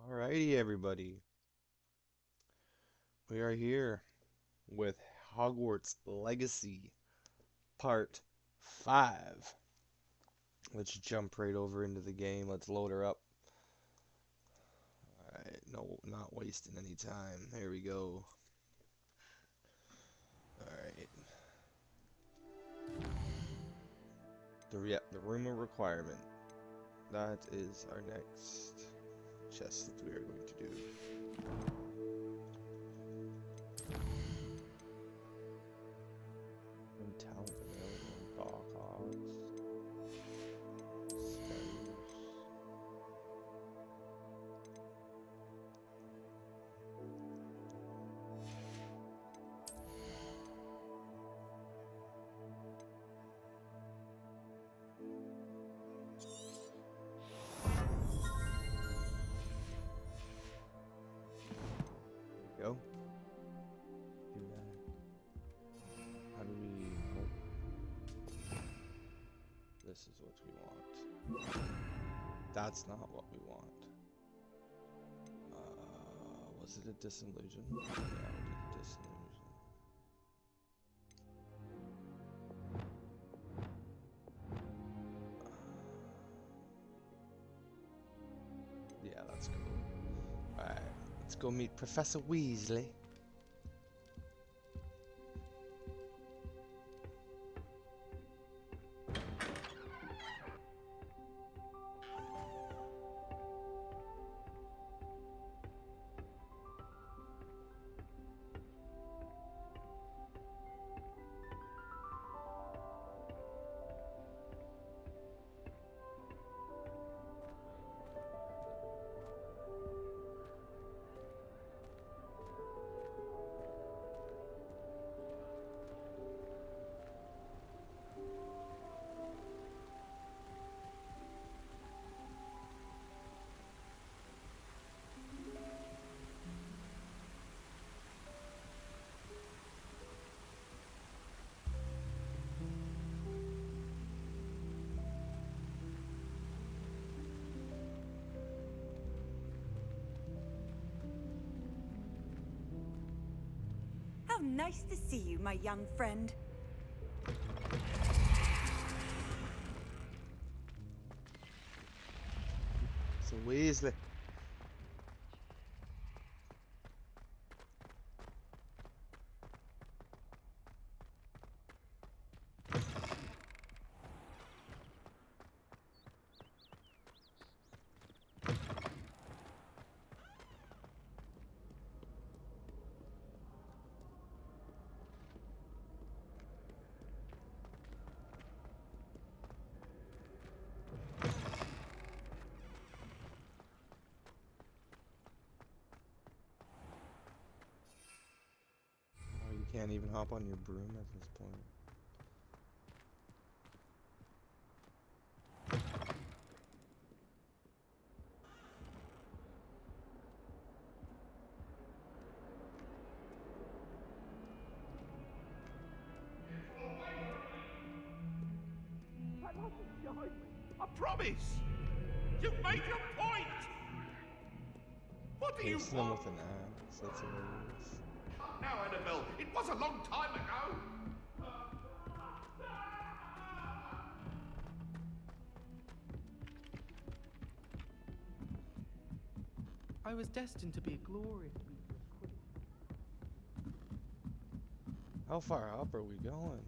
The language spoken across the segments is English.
Alrighty, everybody. We are here with Hogwarts Legacy Part 5. Let's jump right over into the game. Let's load her up. Alright, no, not wasting any time. Here we go. Alright. The room of requirement. That is our next chest that we are going to do. Talent available. Bog Spiders. There we go. Do that. How do we... Oh. This is what we want. That's not what we want. Was it a disillusion? Yeah, we did disillusion. Yeah, that's cool. Alright, let's go meet Professor Weasley. How nice to see you, my young friend. So Weasley. Oh, you can't even hop on your broom at this point. That wasn't behind me. I promise. You made your point. What do you Chasing them want? with an axe. That's hilarious. Now, Annabelle, it was a long time ago. I was destined to be a glorious beast. How far up are we going?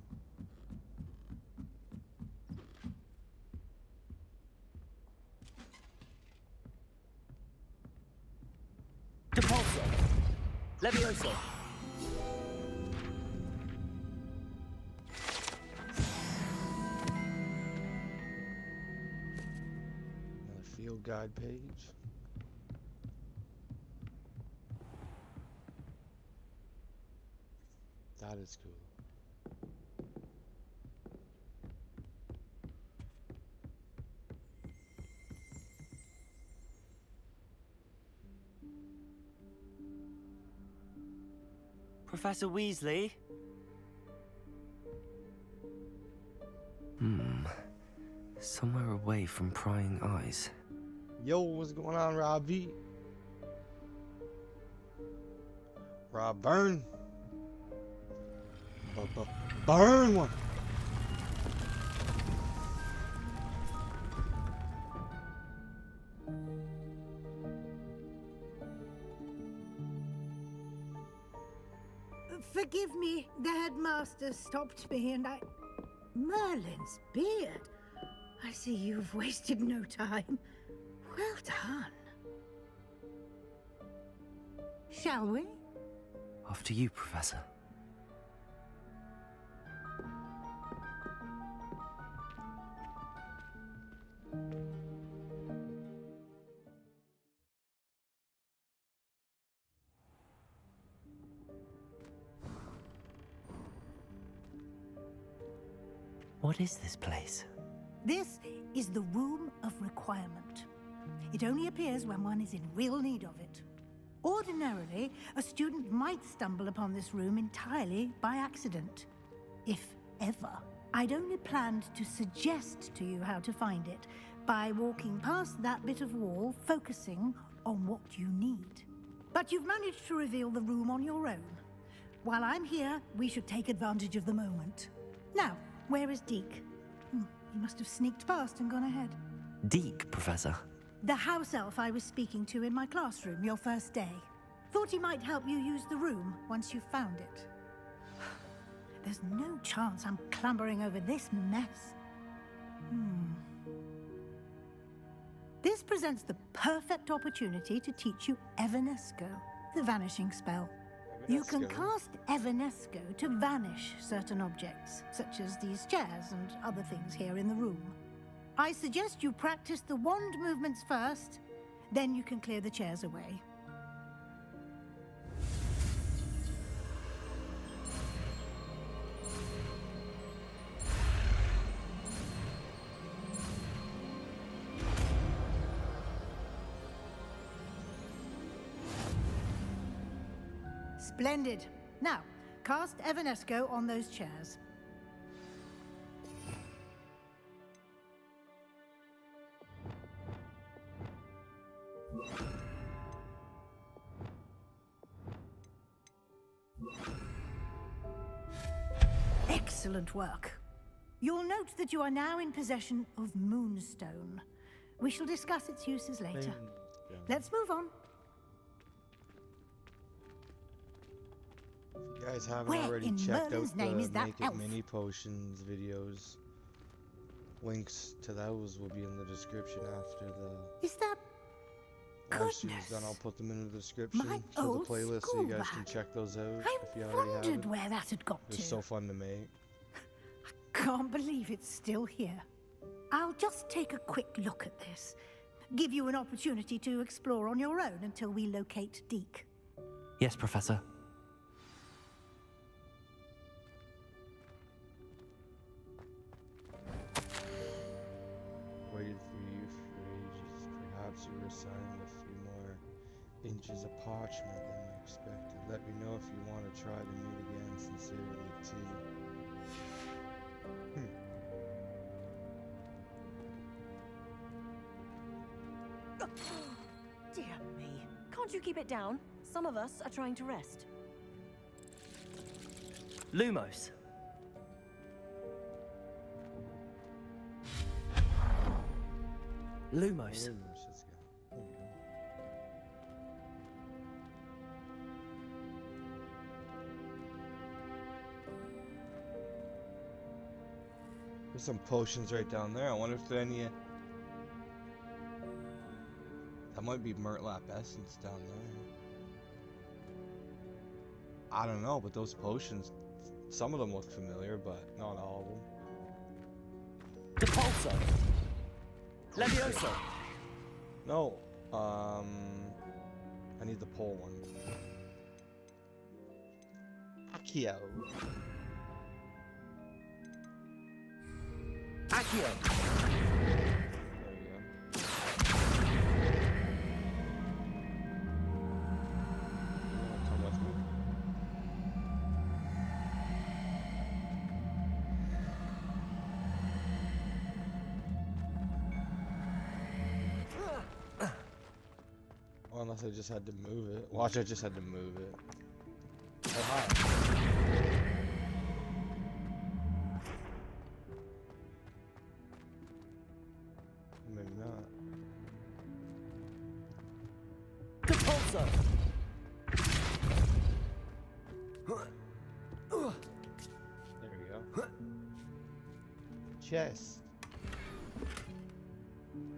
Depulso! Levioso! Another field guide page. That is cool. Professor Weasley? Somewhere away from prying eyes. Yo, what's going on, Robbie? Rob, burn. Burn one. Forgive me, the headmaster stopped me and I... Merlin's beard. I see you've wasted no time. Well done. Shall we? After you, Professor. What is this place? This is the Room of Requirement. It only appears when one is in real need of it. Ordinarily, a student might stumble upon this room entirely by accident. If ever. I'd only planned to suggest to you how to find it by walking past that bit of wall, focusing on what you need. But you've managed to reveal the room on your own. While I'm here, we should take advantage of the moment. Now, where is Deke? He must have sneaked past and gone ahead. Deke, Professor. The house elf I was speaking to in my classroom your first day. Thought he might help you use the room once you found it. There's no chance I'm clambering over this mess. This presents the perfect opportunity to teach you Evanesco, the vanishing spell. You can cast Evanesco to vanish certain objects, such as these chairs and other things here in the room. I suggest you practice the wand movements first, then you can clear the chairs away. Splendid. Now, cast Evanesco on those chairs. Excellent work. You'll note that you are now in possession of Moonstone. We shall discuss its uses later. Let's move on. If you guys haven't Where already in checked Merlin's out name the is that Make It elf? Mini Potions videos, links to those will be in the description after the Is that... live stream's Goodness. done. I'll put them in the description My to the old playlist so you guys school can bag. check those out I if you already wondered haven't. where that had got They're to. so fun to make. Can't believe it's still here. I'll just take a quick look at this. Give you an opportunity to explore on your own until we locate Deke. Yes, Professor. Waited for you for ages. Perhaps you were assigned a few more inches of parchment than I expected. Let me know if you want to try to meet again. Sincerely, T. Dear me. Can't you keep it down? Some of us are trying to rest. Lumos. Lumos. Let's go. There we go. There's some potions right down there. I wonder if there are any. That might be Murtlap essence down there. I don't know, but those potions, some of them look familiar, but not all of them. Depulso. Levioso. No, I need the pole one. Accio. Accio. There we go. Come with me. Well, unless I just had to move it. Watch, I just had to move it. Oh, hi. Maybe not. Compulso! There we go. Chest.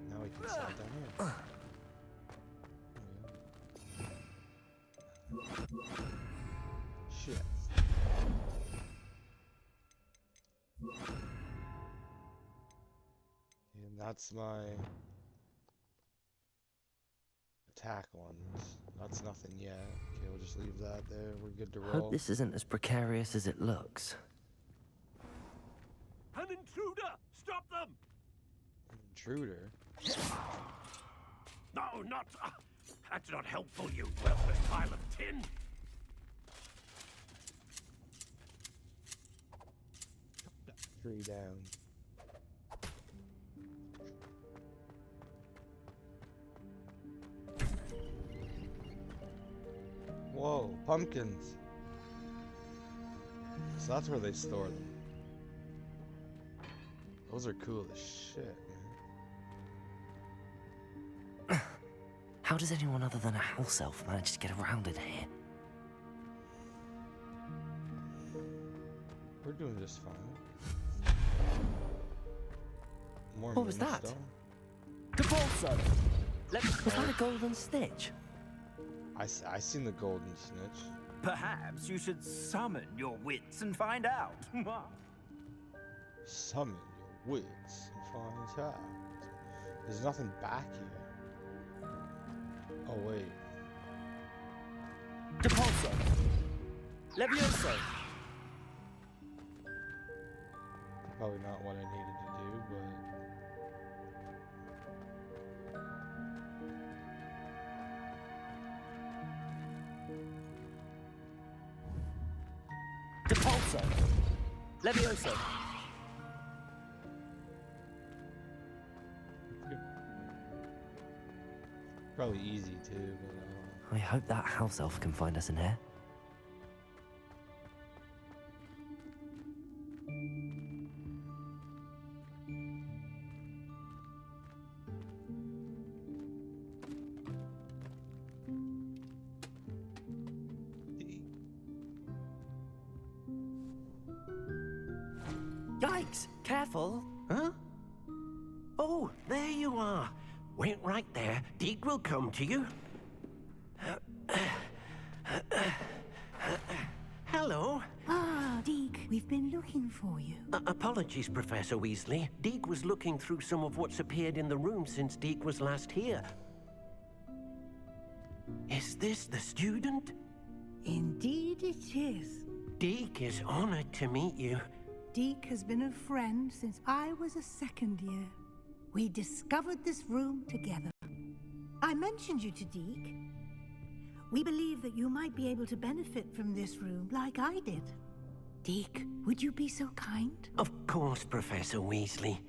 Now we can slide down here. There we go. Shit. And that's my attack ones. That's nothing yet. Okay, we'll just leave that there. We're good to roll. Hope this isn't as precarious as it looks. An intruder! Stop them! An intruder? No, not... that's not helpful, you worthless pile of tin! Tree down. Whoa, pumpkins. So that's where they store them. Those are cool as shit, man. How does anyone other than a house elf manage to get around in here? We're doing just fine. More What was moon that? stone. Compulso! Was that a golden snitch? I seen the golden snitch. Perhaps you should summon your wits and find out. Summon your wits and find out. There's nothing back here. Oh wait. Compulso! Levioso! Probably not what I needed to do, but... Compulso! Levioso! Probably easy too, but I hope that house elf can find us in here. Yikes! Careful! Huh? Oh, there you are. Wait right there. Deke will come to you. Hello. Ah, Deke, we've been looking for you. Apologies, Professor Weasley. Deke was looking through some of what's appeared in the room since Deke was last here. Is this the student? Indeed it is. Deke is honored to meet you. Deke has been a friend since I was a second year. We discovered this room together. I mentioned you to Deke. We believe that you might be able to benefit from this room like I did. Deke, would you be so kind? Of course, Professor Weasley.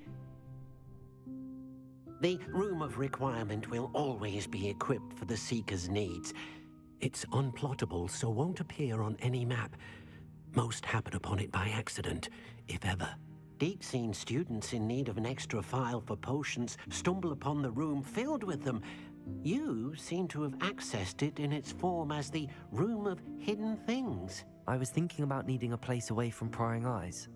The Room of Requirement will always be equipped for the Seeker's needs. It's unplottable, so won't appear on any map. Most happen upon it by accident, if ever. Deke's seen students in need of an extra file for potions stumble upon the room filled with them. You seem to have accessed it in its form as the Room of Hidden Things. I was thinking about needing a place away from prying eyes.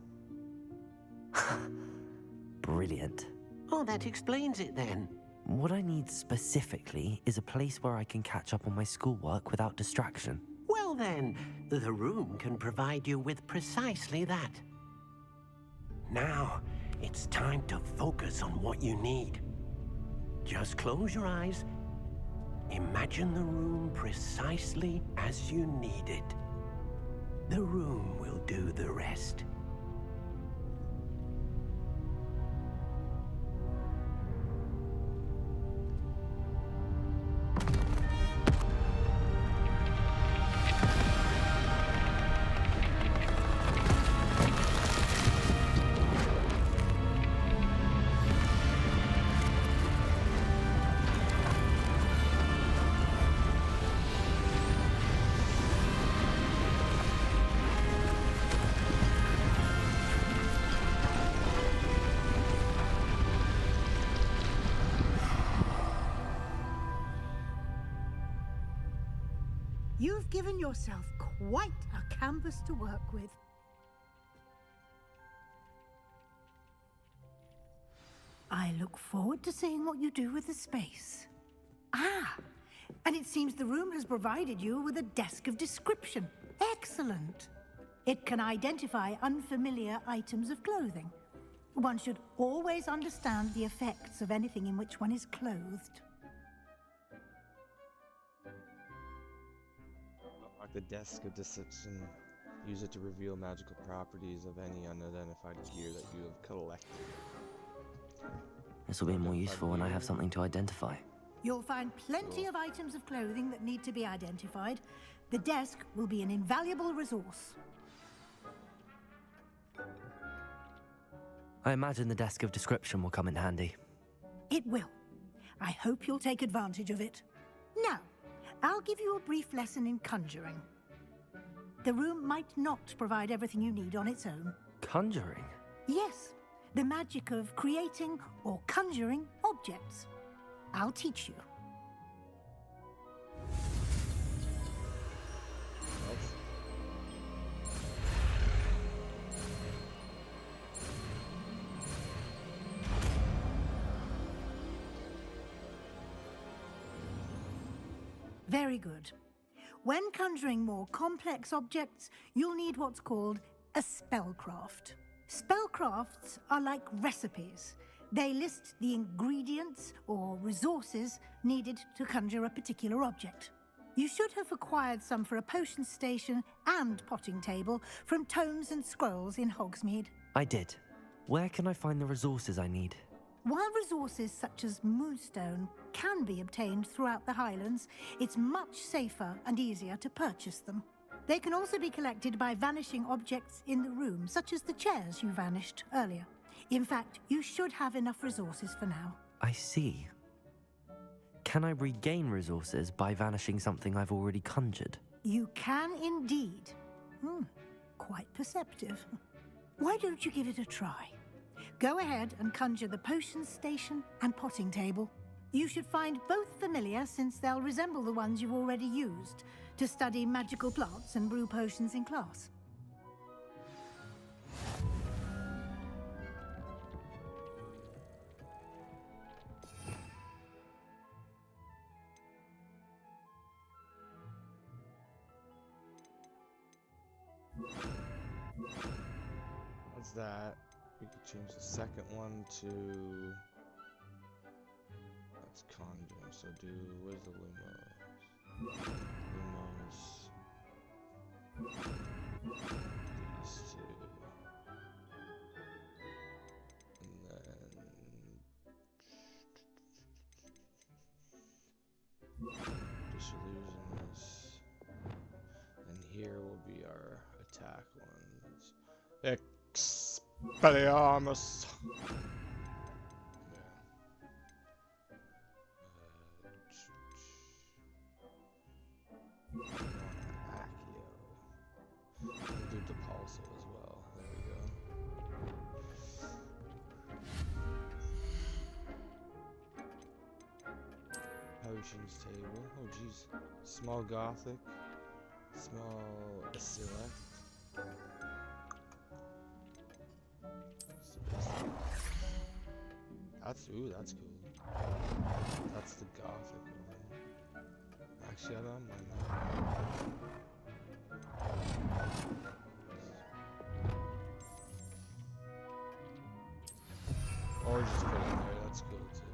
Brilliant. Oh, that explains it then. What I need specifically is a place where I can catch up on my schoolwork without distraction. Well then, the room can provide you with precisely that. Now, it's time to focus on what you need. Just close your eyes. Imagine the room precisely as you need it. The room will do the rest. You've given yourself quite a canvas to work with. I look forward to seeing what you do with the space. Ah, and it seems the room has provided you with a desk of description. Excellent. It can identify unfamiliar items of clothing. One should always understand the effects of anything in which one is clothed. Mark the desk of deception. Use it to reveal magical properties of any unidentified gear that you have collected. This will be more useful when I have something to identify. You'll find plenty of items of clothing that need to be identified. The desk will be an invaluable resource. I imagine the desk of description will come in handy. It will. I hope you'll take advantage of it. Now, I'll give you a brief lesson in conjuring. The room might not provide everything you need on its own. Conjuring? Yes, the magic of creating or conjuring objects. I'll teach you. Very good. When conjuring more complex objects, you'll need what's called a spellcraft. Spellcrafts are like recipes. They list the ingredients or resources needed to conjure a particular object. You should have acquired some for a potion station and potting table from tomes and scrolls in Hogsmeade. I did. Where can I find the resources I need? While resources such as moonstone can be obtained throughout the Highlands, it's much safer and easier to purchase them. They can also be collected by vanishing objects in the room, such as the chairs you vanished earlier. In fact, you should have enough resources for now. I see. Can I regain resources by vanishing something I've already conjured? You can indeed. Quite perceptive. Why don't you give it a try? Go ahead and conjure the potion station and potting table. You should find both familiar, since they'll resemble the ones you've already used to study magical plants and brew potions in class. What's that? We could change the second one to... That's conjuring, so do... Where's the Lumos? These two. And then... Disillusionist. And here will be our attack ones. Expelliarmus! Do Depulso as well. There we go. Potions table. Oh jeez. Small Gothic. Small Select. That's cool. That's the Gothic one. Actually, I don't mind that. Or just put it in there, that's cool too.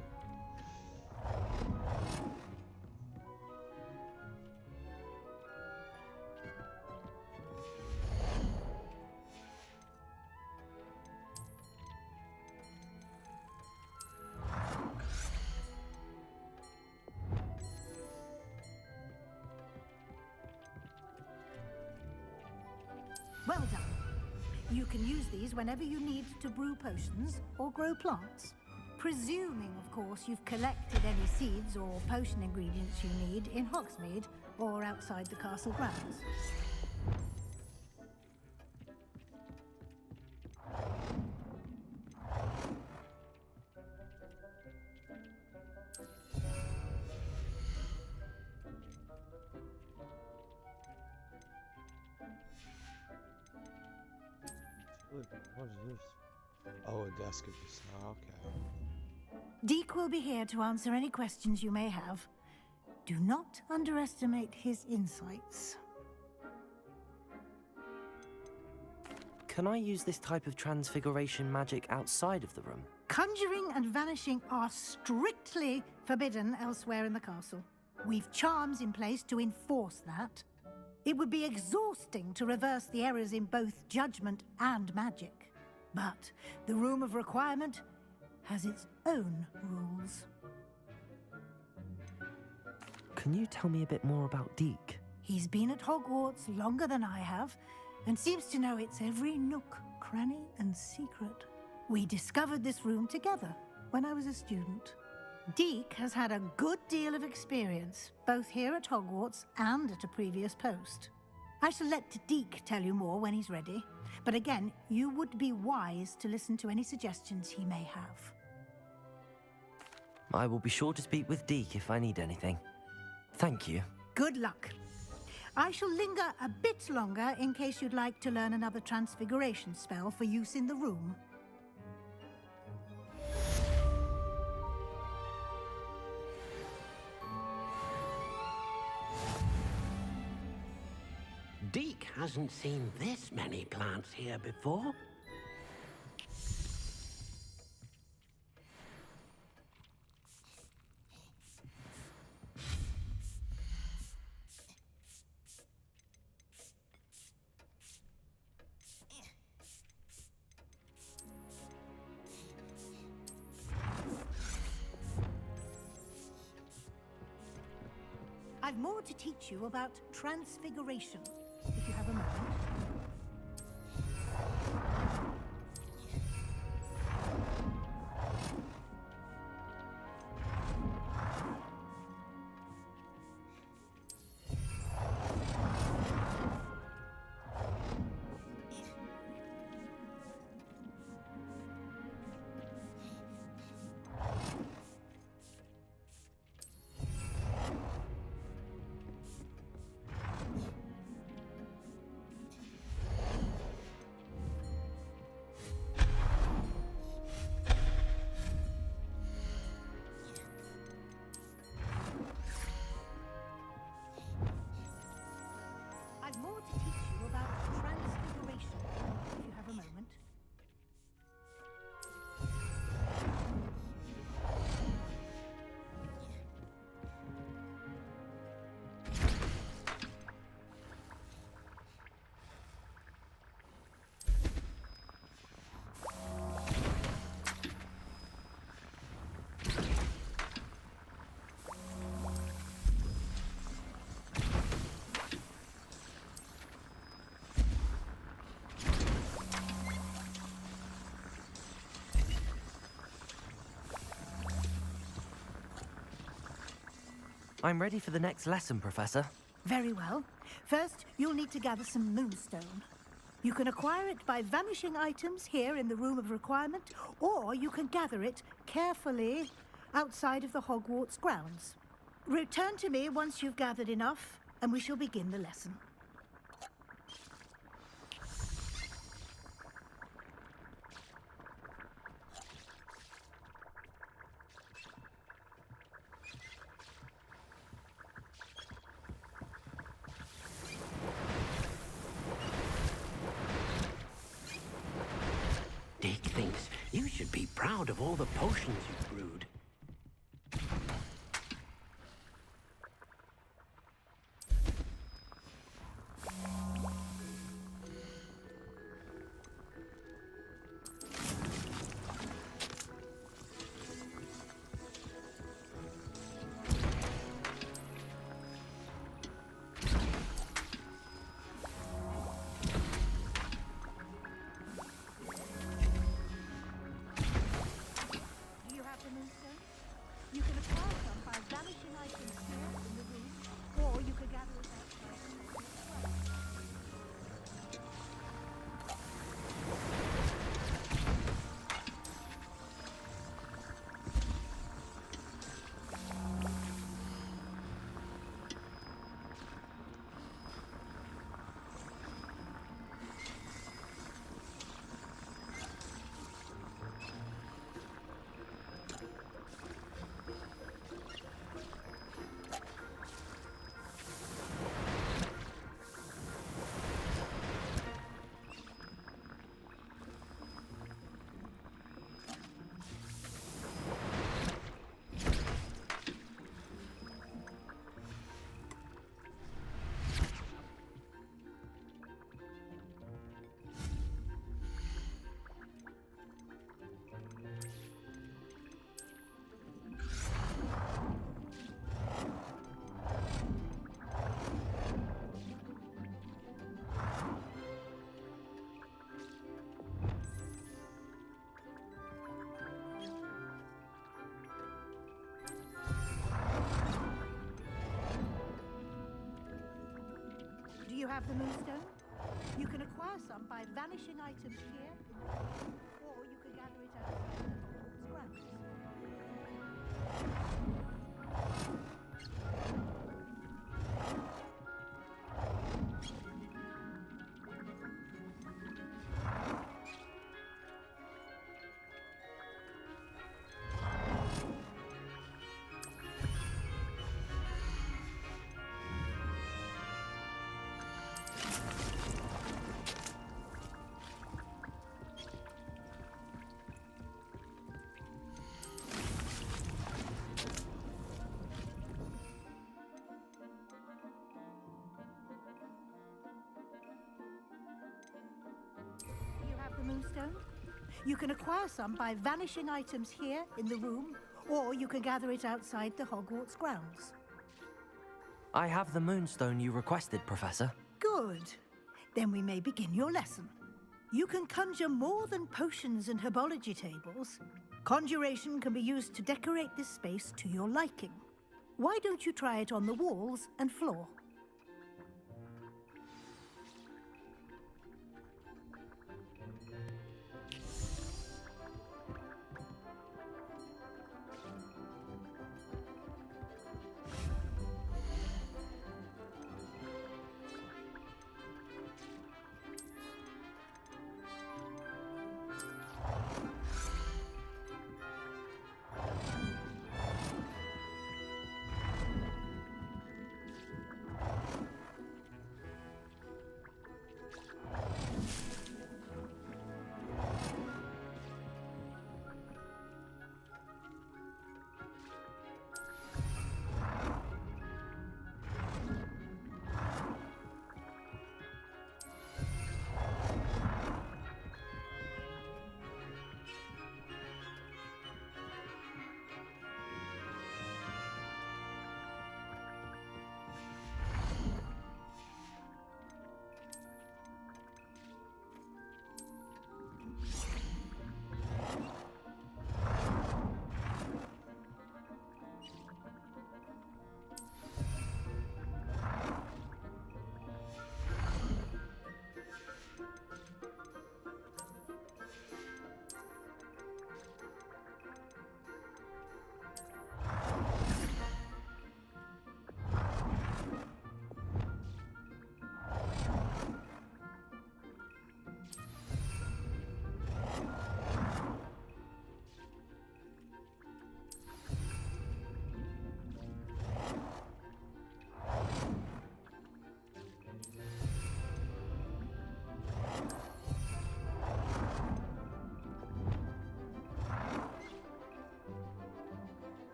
Well done. You can use these whenever you need to brew potions or grow plants. Presuming, of course, you've collected any seeds or potion ingredients you need in Hogsmeade or outside the castle grounds. What is this? Oh, a desk of just. Oh, okay. Deke will be here to answer any questions you may have. Do not underestimate his insights. Can I use this type of transfiguration magic outside of the room? Conjuring and vanishing are strictly forbidden elsewhere in the castle. We've charms in place to enforce that. It would be exhausting to reverse the errors in both judgment and magic. But the Room of Requirement has its own rules. Can you tell me a bit more about Deke? He's been at Hogwarts longer than I have, and seems to know its every nook, cranny, and secret. We discovered this room together when I was a student. Deke has had a good deal of experience, both here at Hogwarts and at a previous post. I shall let Deke tell you more when he's ready, but again, you would be wise to listen to any suggestions he may have. I will be sure to speak with Deke if I need anything. Thank you. Good luck. I shall linger a bit longer in case you'd like to learn another transfiguration spell for use in the room. Deke hasn't seen this many plants here before. I've more to teach you about transfiguration, if you have a moment. I've more to teach you about transfiguration, if you have a moment. I'm ready for the next lesson, Professor. Very well. First, you'll need to gather some moonstone. You can acquire it by vanishing items here in the Room of Requirement, or you can gather it carefully outside of the Hogwarts grounds. Return to me once you've gathered enough, and we shall begin the lesson. Deke thinks you should be proud of all the potions you've brewed. Do you have the moonstone? have the moonstone? You can acquire some by vanishing items here, or you can gather it outside the Hogwarts grounds. The moonstone? You can acquire some by vanishing items here in the room, or you can gather it outside the Hogwarts grounds. I have the moonstone you requested, Professor. Good. Then we may begin your lesson. You can conjure more than potions and herbology tables. Conjuration can be used to decorate this space to your liking. Why don't you try it on the walls and floor?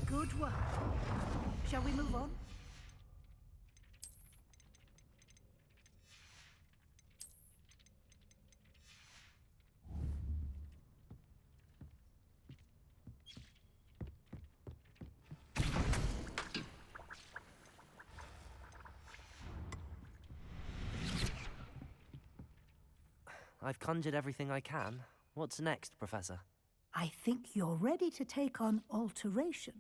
Good work. Shall we move on? I've conjured everything I can. What's next, Professor? I think you're ready to take on alteration.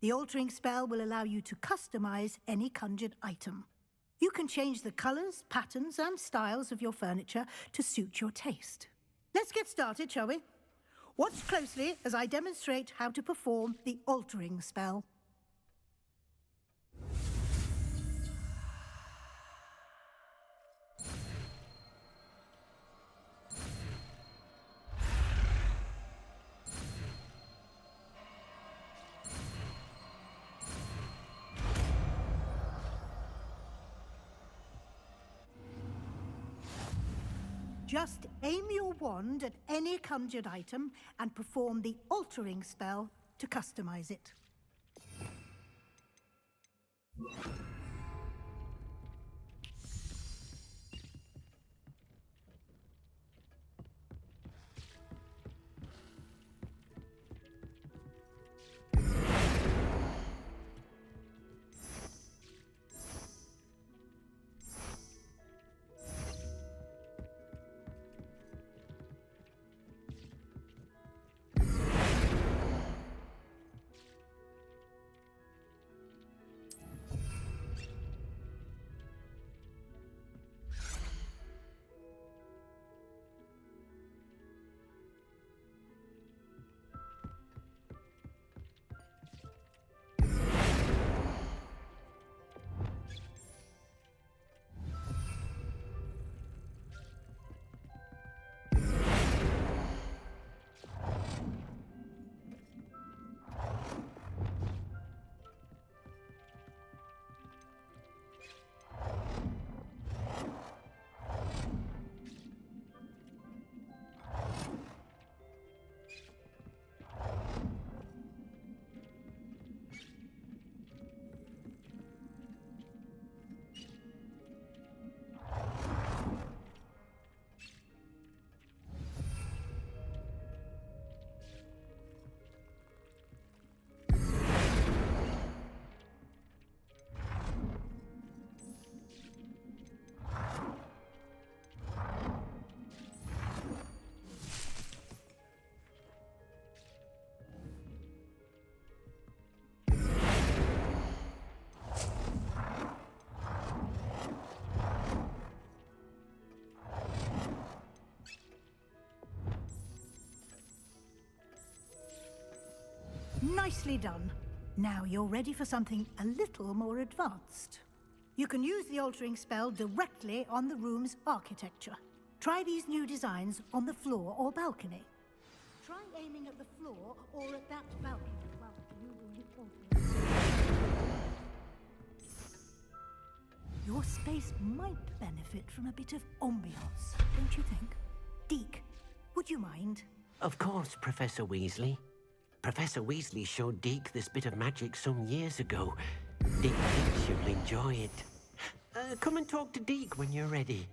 The altering spell will allow you to customize any conjured item. You can change the colours, patterns, and styles of your furniture to suit your taste. Let's get started, shall we? Watch closely as I demonstrate how to perform the altering spell. Just aim your wand at any conjured item and perform the altering spell to customize it. Nicely done. Now you're ready for something a little more advanced. You can use the altering spell directly on the room's architecture. Try these new designs on the floor or balcony. Try aiming at the floor or at that balcony while using the altering. Your space might benefit from a bit of ambiance, don't you think? Deke, would you mind? Of course, Professor Weasley. Professor Weasley showed Deke this bit of magic some years ago. Deke thinks you'll enjoy it. Come and talk to Deke when you're ready.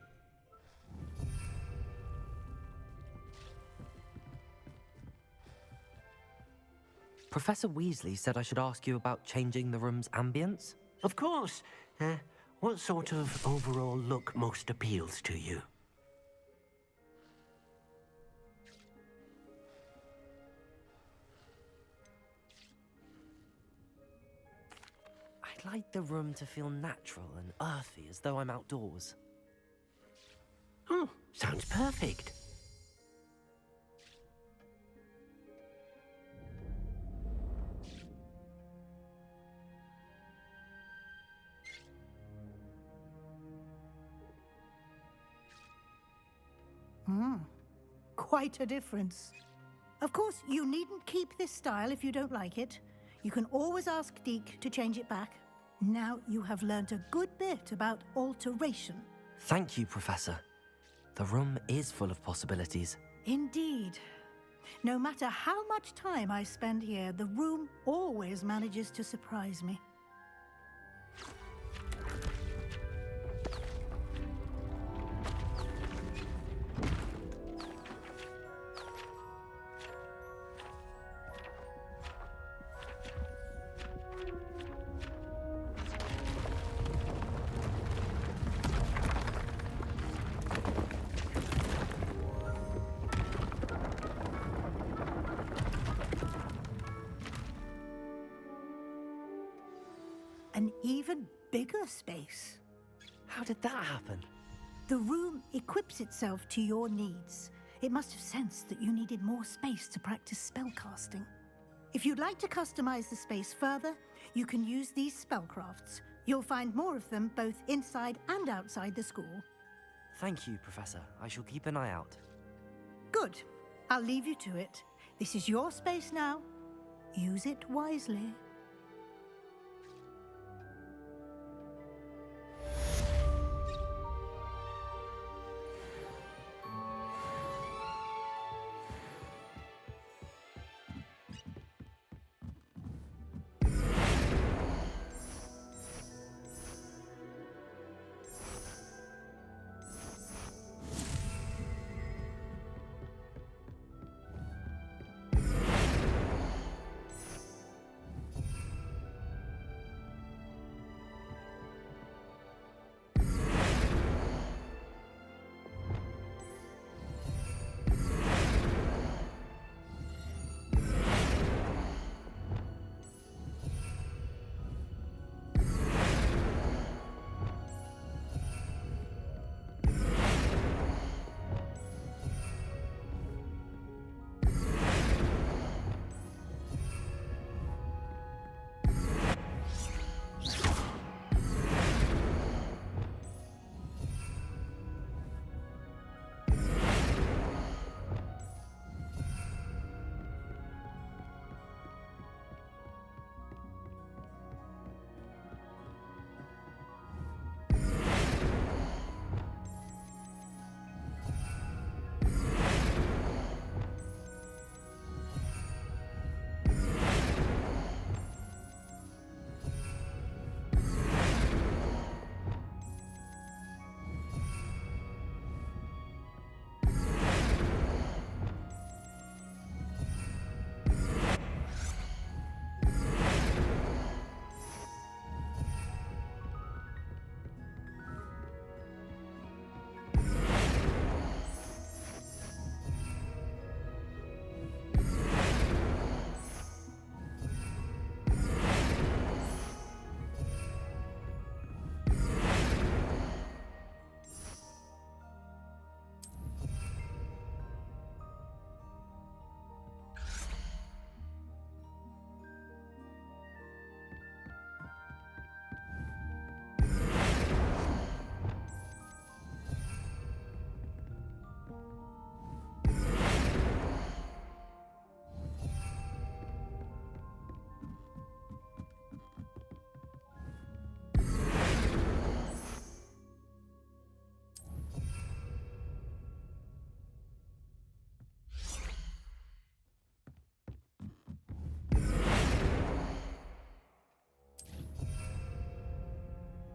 Professor Weasley said I should ask you about changing the room's ambience? Of course. What sort of overall look most appeals to you? I'd like the room to feel natural and earthy, as though I'm outdoors. Oh, sounds perfect. Quite a difference. Of course, you needn't keep this style if you don't like it. You can always ask Deke to change it back. Now you have learnt a good bit about alteration. Thank you, Professor. The room is full of possibilities. Indeed. No matter how much time I spend here, the room always manages to surprise me. An even bigger space. How did that happen? The room equips itself to your needs. It must have sensed that you needed more space to practice spellcasting. If you'd like to customize the space further, you can use these spellcrafts. You'll find more of them both inside and outside the school. Thank you, Professor. I shall keep an eye out. Good. I'll leave you to it. This is your space now. Use it wisely.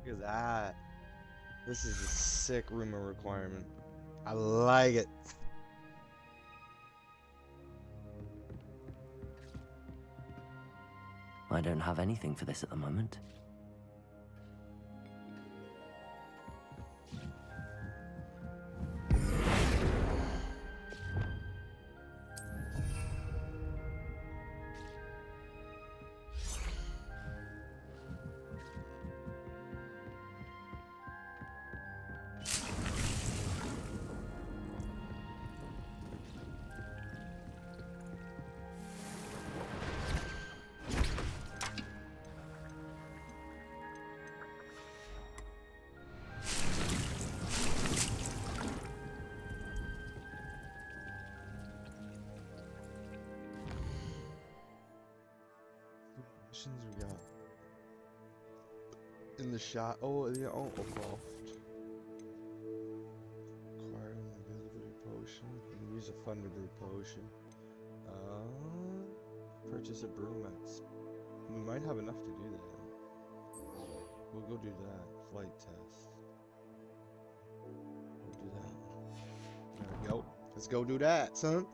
Look at that. This is a sick room of requirement. I like it. I don't have anything for this at the moment. Missions we got in the shot. Oh, the Craft. Acquire an invisibility potion. You can use a thunder brew potion. Purchase a broom. We might have enough to do that. We'll go do that. Flight test. We'll do that. There we go. Let's go do that, son.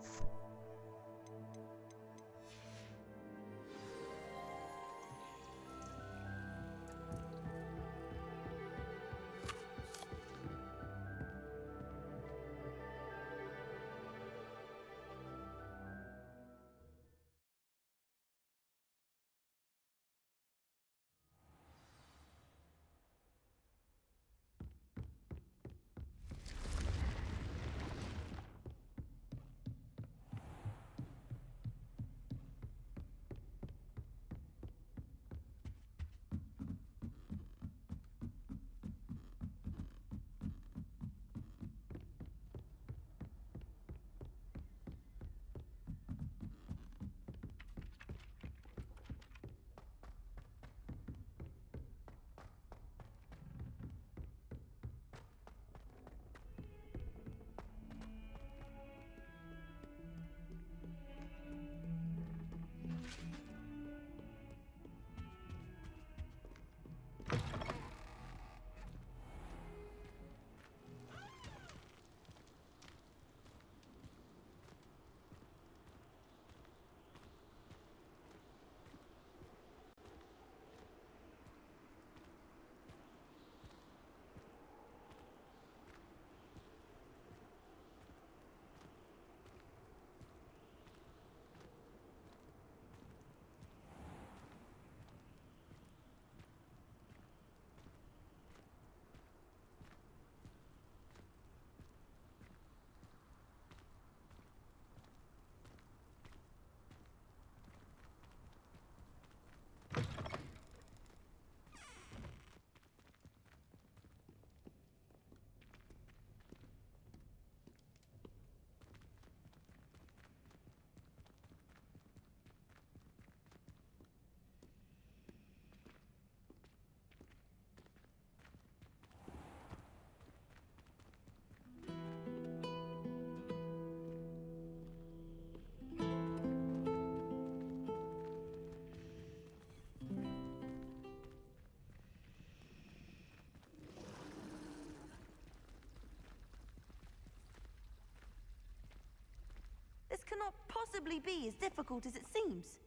possibly be as difficult as it seems.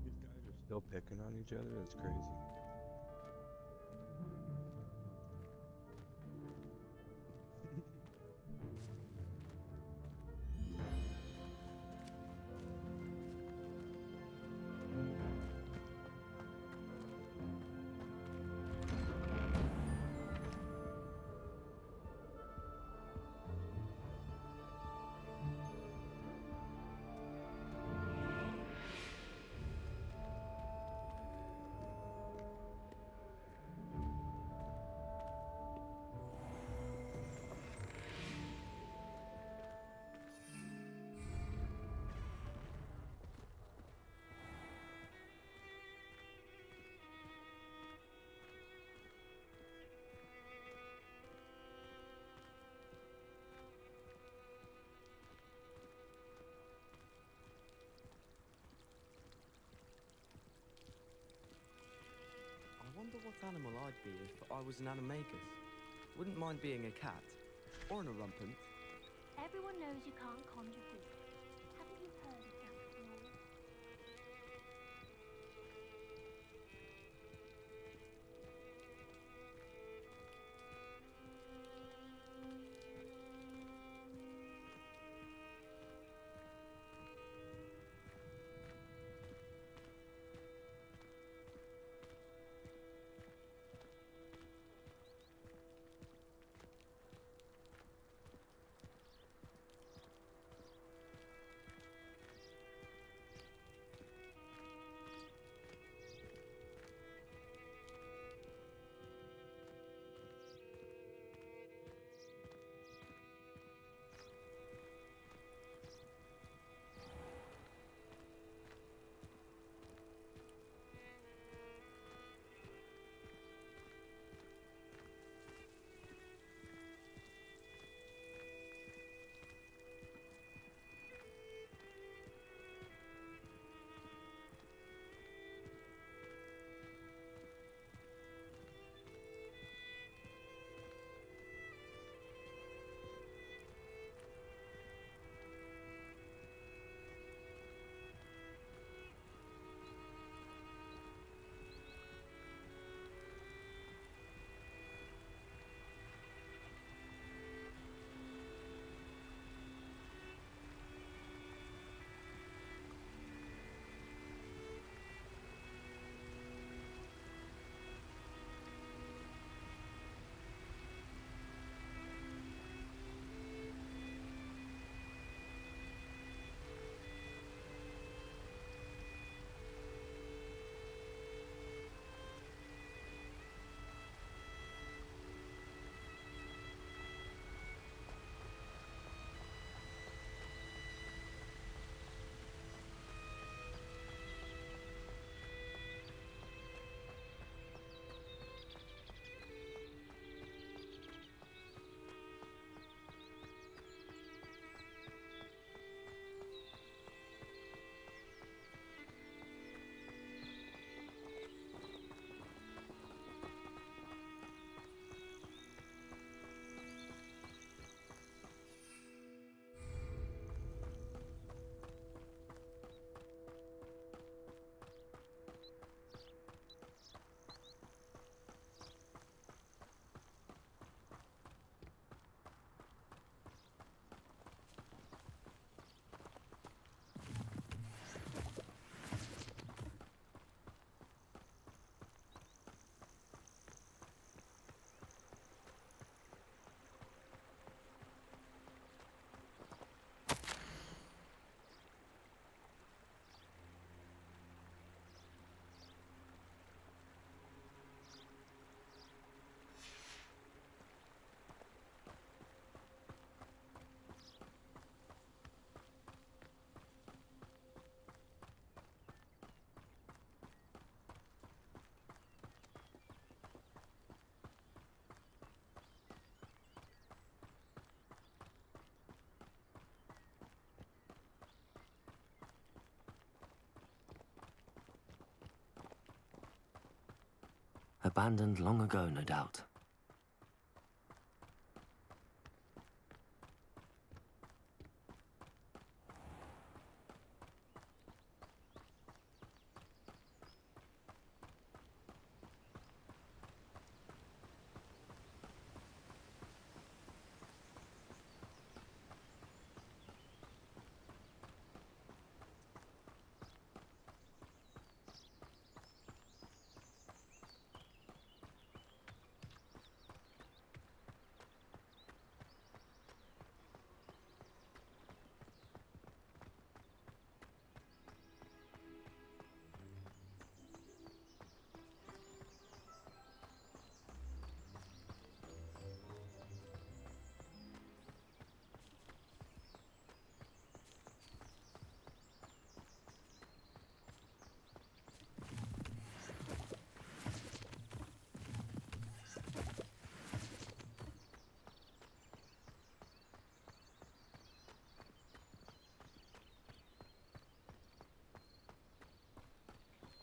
These guys are still picking on each other. That's crazy. I wonder what animal I'd be if I was an animagus. Wouldn't mind being a cat. Or an rumpant. Everyone knows you can't conjure food. Haven't you heard of that before? Abandoned long ago, no doubt.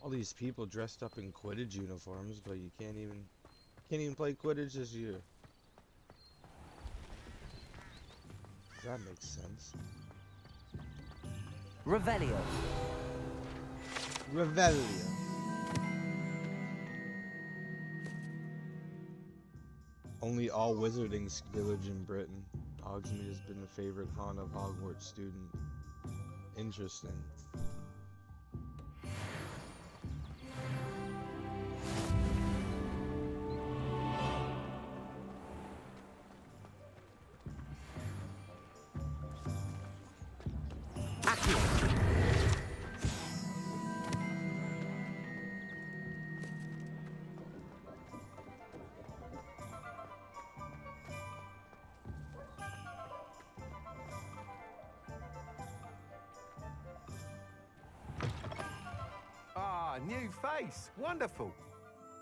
All these people dressed up in Quidditch uniforms, but you can't even play Quidditch this year. That makes sense. Revelio. Revelio. Only all wizarding village in Britain. Hogsmeade has been the favorite haunt of Hogwarts student. Interesting. Ah, new face. Wonderful.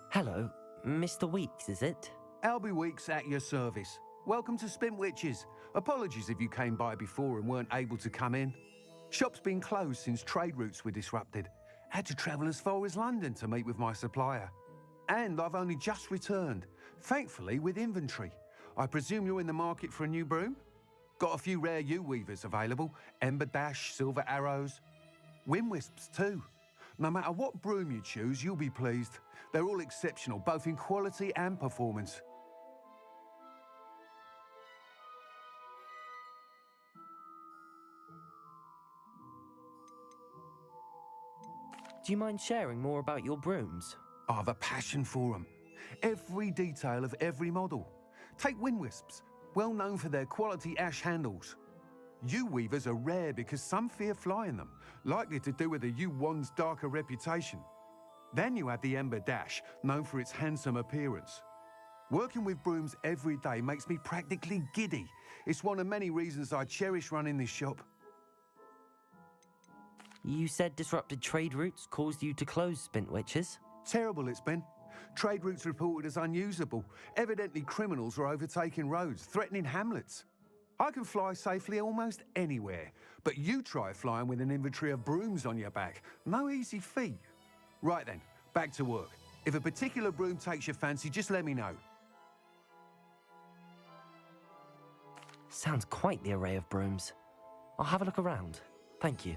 Hello, Mr. Weeks, is it? Albie Weeks at your service. Welcome to Spintwitches. Apologies if you came by before and weren't able to come in. Shop's been closed since trade routes were disrupted. Had to travel as far as London to meet with my supplier. And I've only just returned, thankfully with inventory. I presume you're in the market for a new broom? Got a few rare yew-weavers available. Ember Dash, Silver Arrows. Wind Wisps too. No matter what broom you choose, you'll be pleased. They're all exceptional, both in quality and performance. Do you mind sharing more about your brooms? I've a passion for them. Every detail of every model. Take Wind Wisps, well known for their quality ash handles. Yew weavers are rare because some fear flying them, likely to do with the yew wand's darker reputation. Then you have the Ember Dash, known for its handsome appearance. Working with brooms every day makes me practically giddy. It's one of many reasons I cherish running this shop. You said disrupted trade routes caused you to close Spintwitches? Terrible it's been. Trade routes reported as unusable. Evidently criminals were overtaking roads, threatening hamlets. I can fly safely almost anywhere, but you try flying with an inventory of brooms on your back. No easy feat. Right then, back to work. If a particular broom takes your fancy, just let me know. Sounds quite the array of brooms. I'll have a look around. Thank you.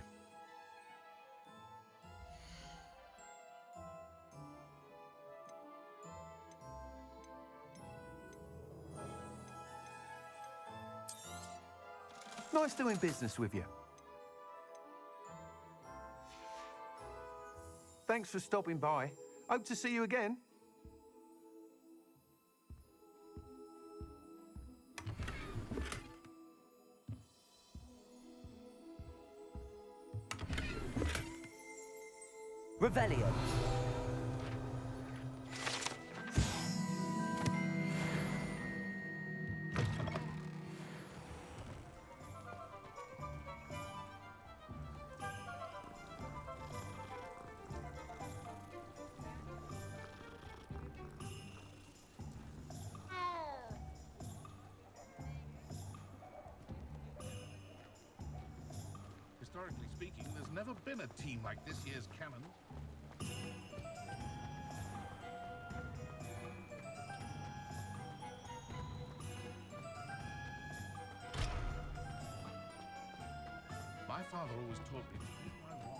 Nice doing business with you. Thanks for stopping by. Hope to see you again. Revelio. Historically speaking, there's never been a team like this year's canon. father always taught me to keep my wrong.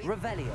Revelio.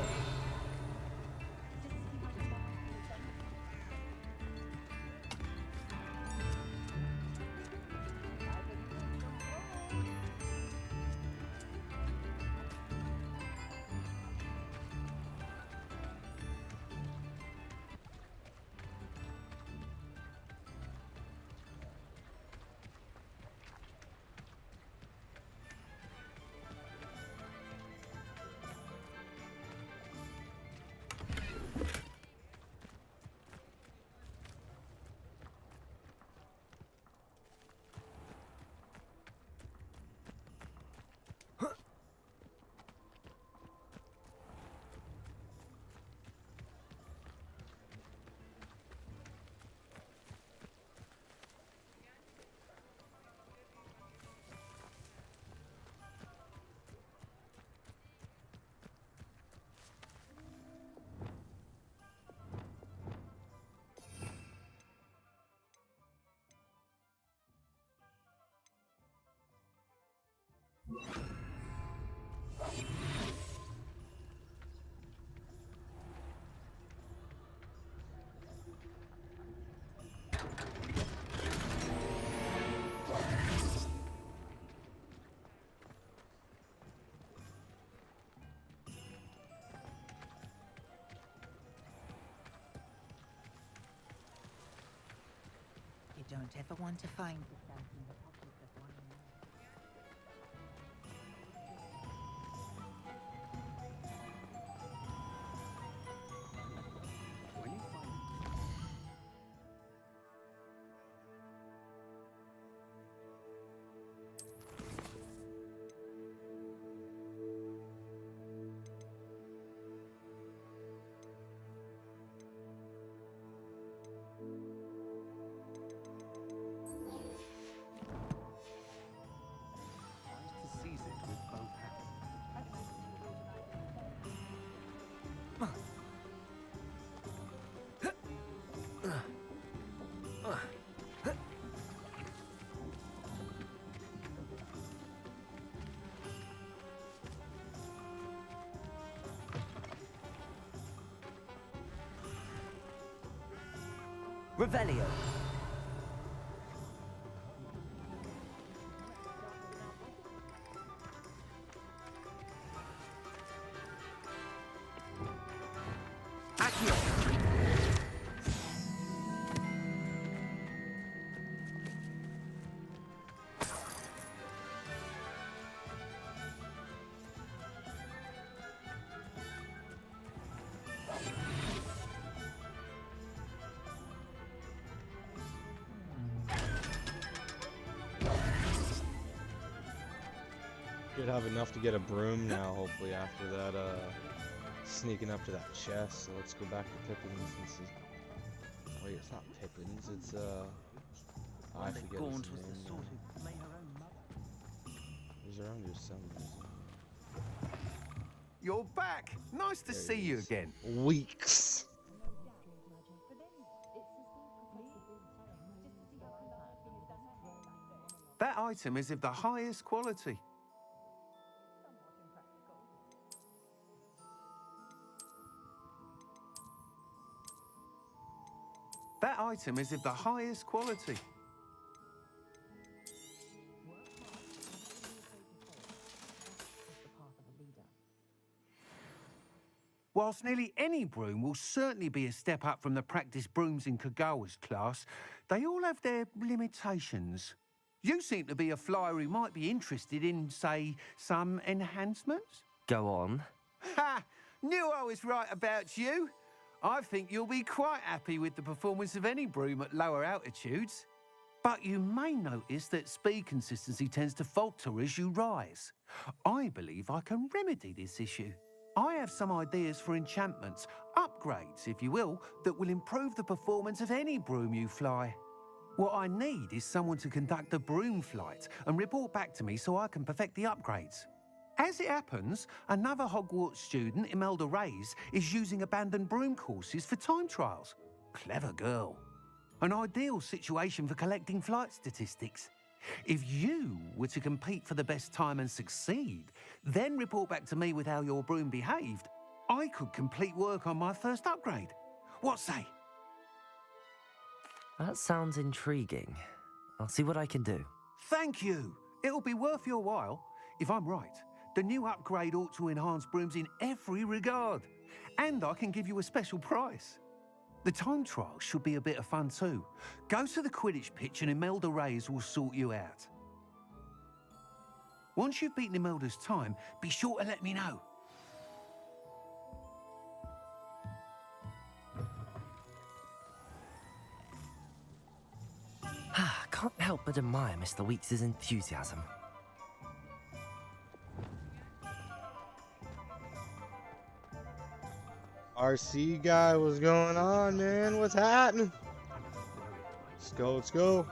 You don't ever want to find yourself in the pocket of one another. Revelio. Accio. Should have enough to get a broom now, hopefully, after that, sneaking up to that chest. So let's go back to Pippin's and see. Wait, it's not Pippin's, it's, I forget his name. He's around here somewhere. You're back. Nice to see you again. Weeks. That item is of the highest quality. That item is of the highest quality. Whilst nearly any broom will certainly be a step up from the practice brooms in Kagawa's class, they all have their limitations. You seem to be a flyer who might be interested in, say, some enhancements? Go on. Ha! Knew I was right about you. I think you'll be quite happy with the performance of any broom at lower altitudes. But you may notice that speed consistency tends to falter as you rise. I believe I can remedy this issue. I have some ideas for enchantments, upgrades, if you will, that will improve the performance of any broom you fly. What I need is someone to conduct a broom flight and report back to me so I can perfect the upgrades. As it happens, another Hogwarts student, Imelda Reyes, is using abandoned broom courses for time trials. Clever girl. An ideal situation for collecting flight statistics. If you were to compete for the best time and succeed, then report back to me with how your broom behaved, I could complete work on my first upgrade. What say? That sounds intriguing. I'll see what I can do. Thank you. It'll be worth your while. If I'm right, the new upgrade ought to enhance brooms in every regard. And I can give you a special price. The time trial should be a bit of fun too. Go to the Quidditch pitch and Imelda Reyes will sort you out. Once you've beaten Imelda's time, be sure to let me know. Can't help but admire Mr. Weeks' enthusiasm. RC guy, what's going on, man? What's happening? Let's go, let's go.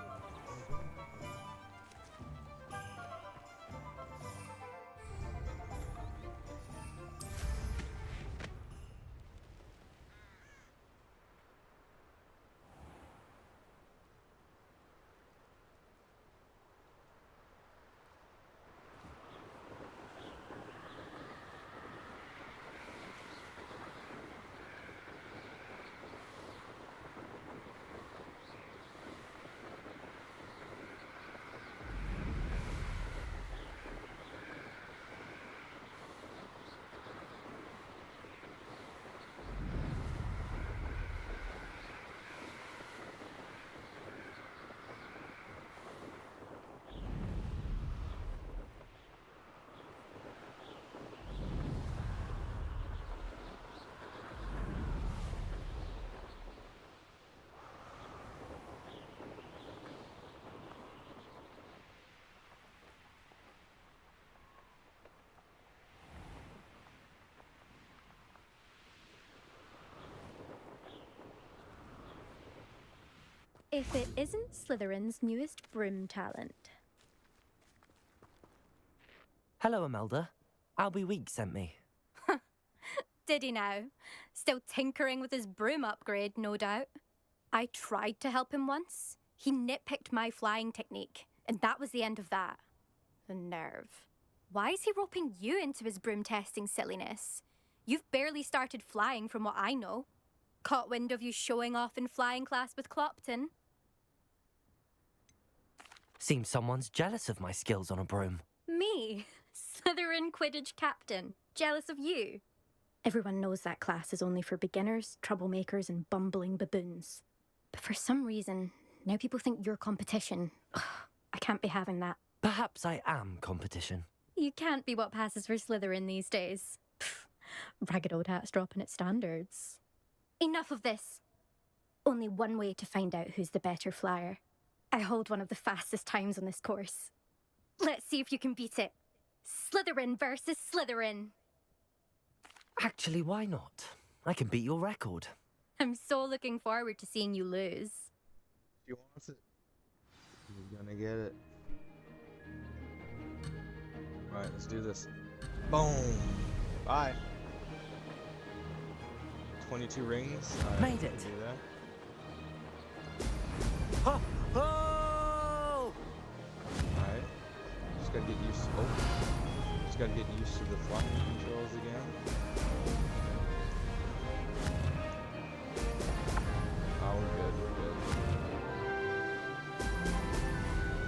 If it isn't Slytherin's newest broom talent. Hello, Imelda. Albie Weeks sent me. Did he now? Still tinkering with his broom upgrade, no doubt. I tried to help him once. He nitpicked my flying technique, and that was the end of that. The nerve. Why is he roping you into his broom testing silliness? You've barely started flying from what I know. Caught wind of you showing off in flying class with Clopton. Seems someone's jealous of my skills on a broom. Me? Slytherin Quidditch captain. Jealous of you? Everyone knows that class is only for beginners, troublemakers, and bumbling baboons. But for some reason, now people think you're competition. Ugh, I can't be having that. Perhaps I am competition. You can't be what passes for Slytherin these days. Pfft, ragged old hat's dropping its standards. Enough of this. Only one way to find out who's the better flyer. I hold one of the fastest times on this course. Let's see if you can beat it. Slytherin versus Slytherin. Actually, why not? I can beat your record. I'm so looking forward to seeing you lose. She wants it. You're gonna get it. Alright, let's do this. Boom! Bye! 22 rings. Made it! Do that. Oh! Oh! Alright. Just gotta get used to just gotta get used to the flying controls again. Oh, we're good, we're good.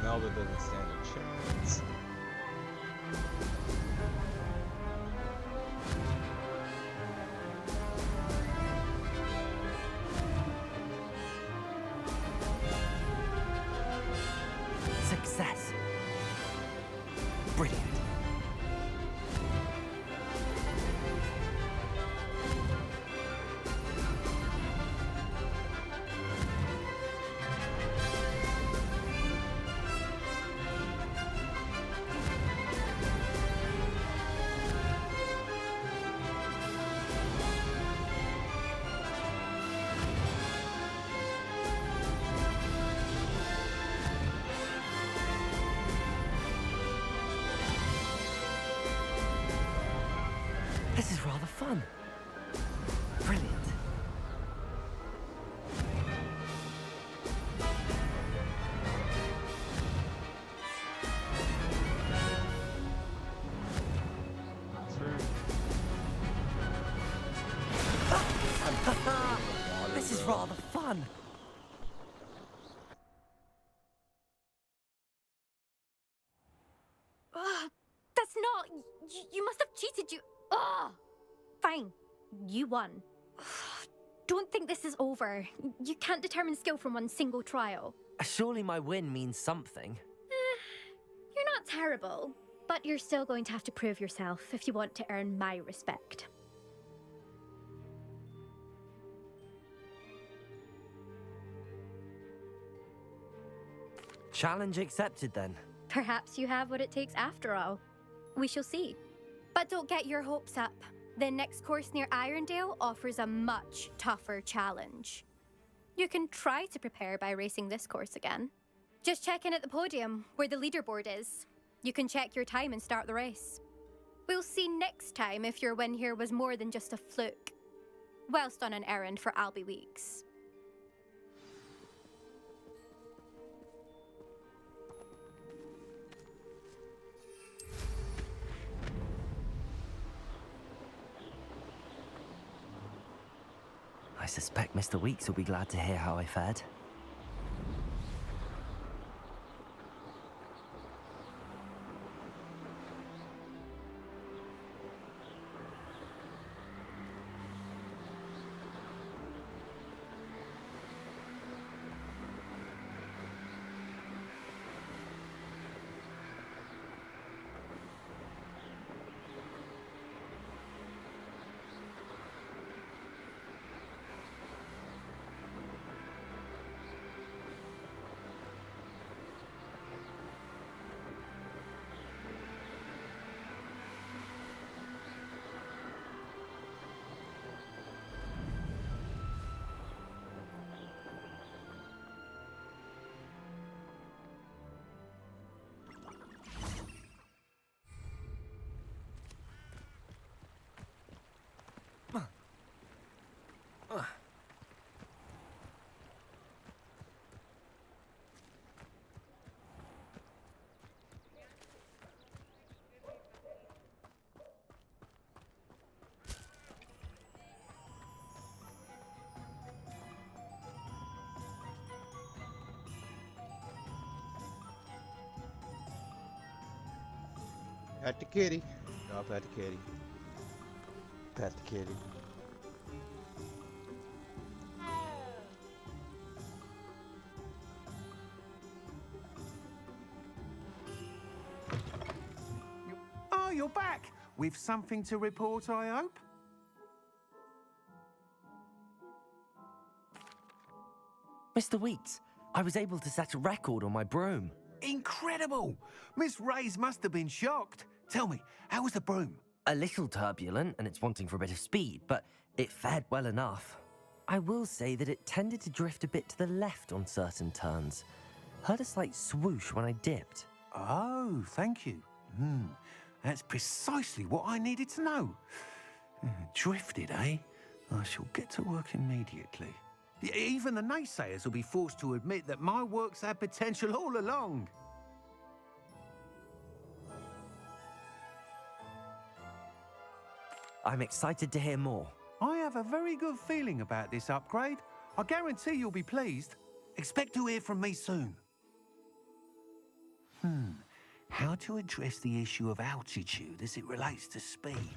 Melda doesn't stand a chance. Success. Brilliant. This is rather fun. Brilliant. This is rather fun. That's not... You must have cheated, you... Ugh! Fine. You won. Don't think this is over. You can't determine skill from one single trial. Surely my win means something. You're not terrible, but you're still going to have to prove yourself if you want to earn my respect. Challenge accepted then. Perhaps you have what it takes after all. We shall see. But don't get your hopes up. The next course near Irondale offers a much tougher challenge. You can try to prepare by racing this course again. Just check in at the podium, where the leaderboard is. You can check your time and start the race. We'll see next time if your win here was more than just a fluke. Whilst on an errand for Albie Weeks. I suspect Mr. Weeks will be glad to hear how I fared. Pet the kitty. No, pet the kitty. Pet the kitty. Oh, you're back! With something to report, I hope? Mr. Weeks, I was able to set a record on my broom. Incredible! Miss Reyes must have been shocked. Tell me, how was the broom? A little turbulent, and it's wanting for a bit of speed, but it fared well enough. I will say that it tended to drift a bit to the left on certain turns. Heard a slight swoosh when I dipped. Oh, thank you. That's precisely what I needed to know. Drifted, eh? I shall get to work immediately. Even the naysayers will be forced to admit that my work's had potential all along. I'm excited to hear more. I have a very good feeling about this upgrade. I guarantee you'll be pleased. Expect to hear from me soon. How to address the issue of altitude as it relates to speed?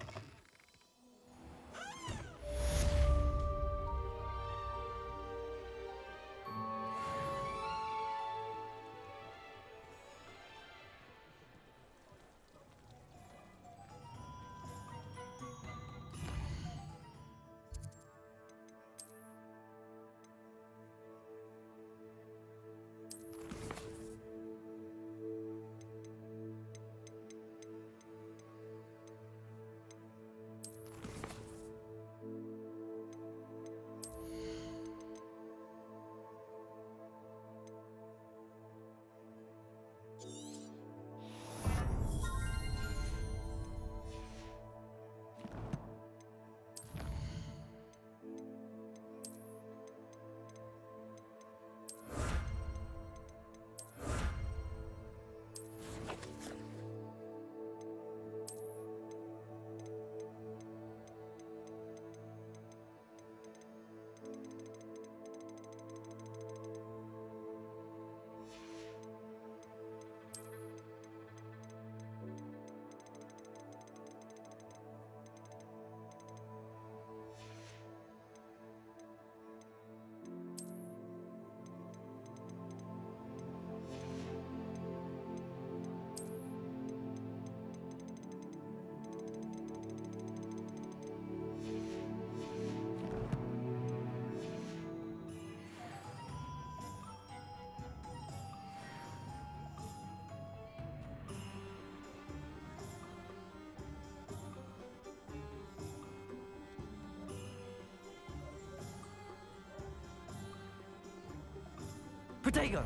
Protego!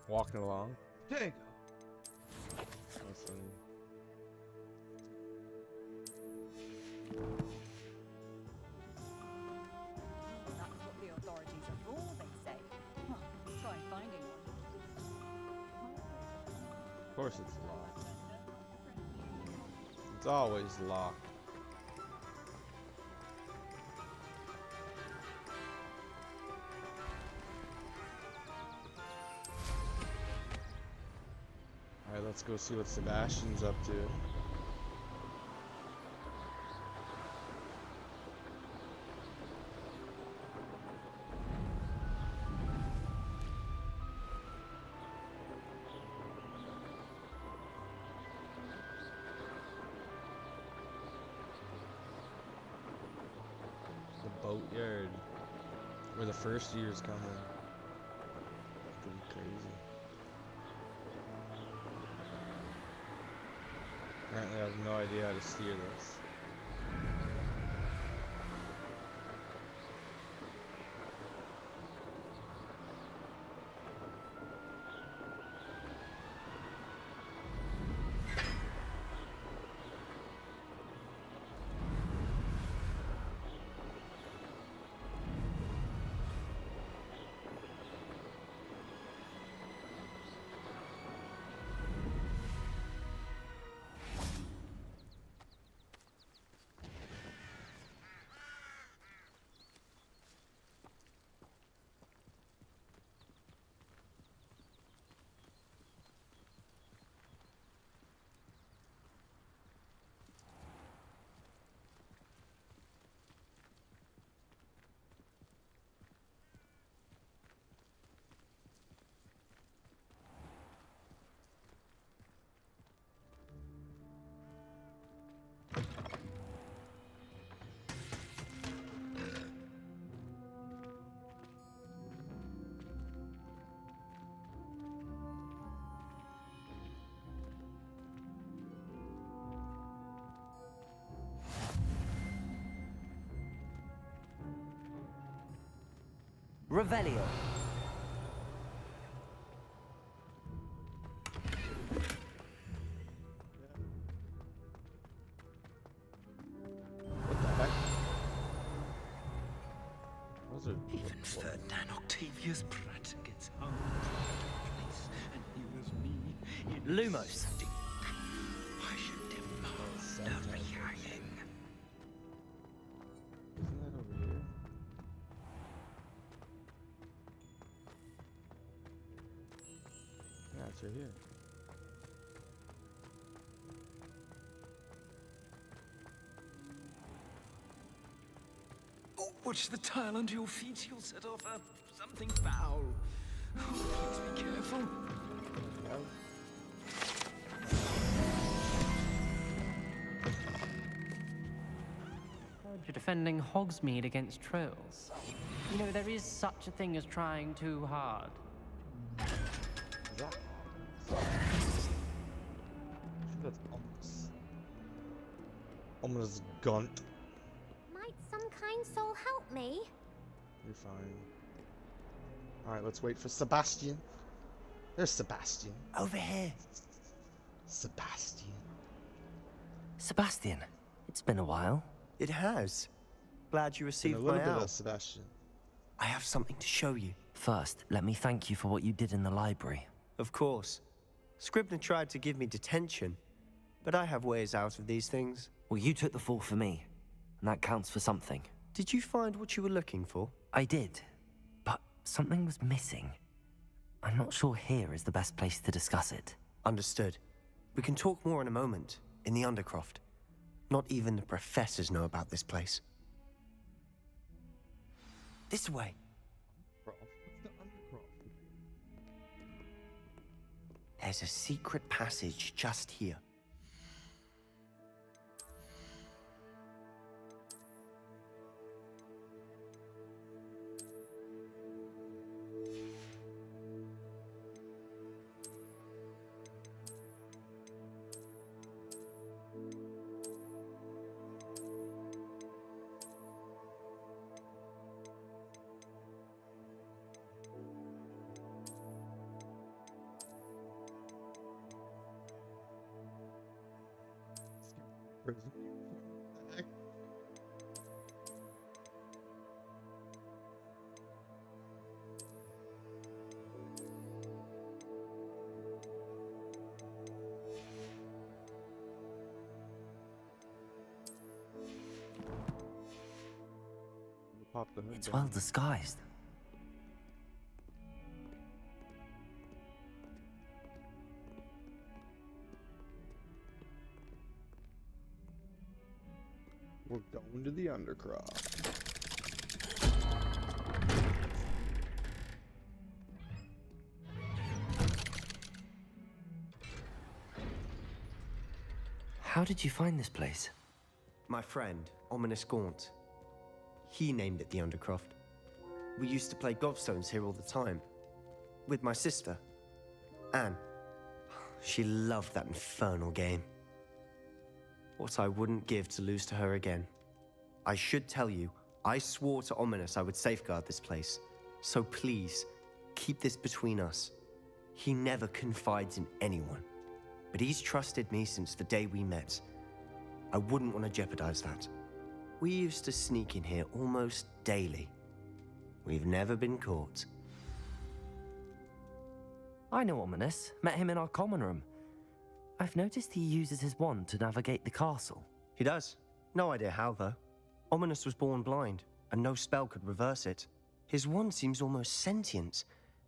Walking along. There you Listen. That's what the authorities are for, they say. Well, try finding one. Of course it's locked. It's always locked. Alright, let's go see what Sebastian's up to. The boatyard, where the first year's coming. Pretty crazy. Apparently I have no idea how to steer this. Revelio. What the heck? Those are... Even Ferdinand Octavius Pratt gets hung in place, and here's me in Lumos. stink. I should demand a hanging. Isn't that over here? Yeah, it's right here. Oh, watch the tile under your feet. You'll set off something foul. Oh, please be careful. Heard you're defending Hogsmeade against trolls. You know, there is such a thing as trying too hard. Is that? I think that's ominous gunt. Might some kind soul help me? You're fine. Alright, let's wait for Sebastian. There's Sebastian. Over here. Sebastian. Sebastian, it's been a while. It has. Glad you Been received a little my bit owl. of Sebastian. I have something to show you. First, let me thank you for what you did in the library. Of course. Scribner tried to give me detention, but I have ways out of these things. Well, you took the fall for me, and that counts for something. Did you find what you were looking for? I did, but something was missing. I'm not sure here is the best place to discuss it. Understood. We can talk more in a moment, in the Undercroft. Not even the professors know about this place. This way. What's the Undercroft? There's a secret passage just here. prison. Heck? Pop the hood It's down. well disguised. We're going to the Undercroft. How did you find this place? My friend, Ominous Gaunt. He named it the Undercroft. We used to play gobstones here all the time. With my sister, Anne. She loved that infernal game. What I wouldn't give to lose to her again. I should tell you, I swore to Ominous I would safeguard this place. So please, keep this between us. He never confides in anyone. But he's trusted me since the day we met. I wouldn't want to jeopardize that. We used to sneak in here almost daily. We've never been caught. I know Ominous. Met him in our common room. I've noticed he uses his wand to navigate the castle. He does. No idea how, though. Ominous was born blind, and no spell could reverse it. His wand seems almost sentient.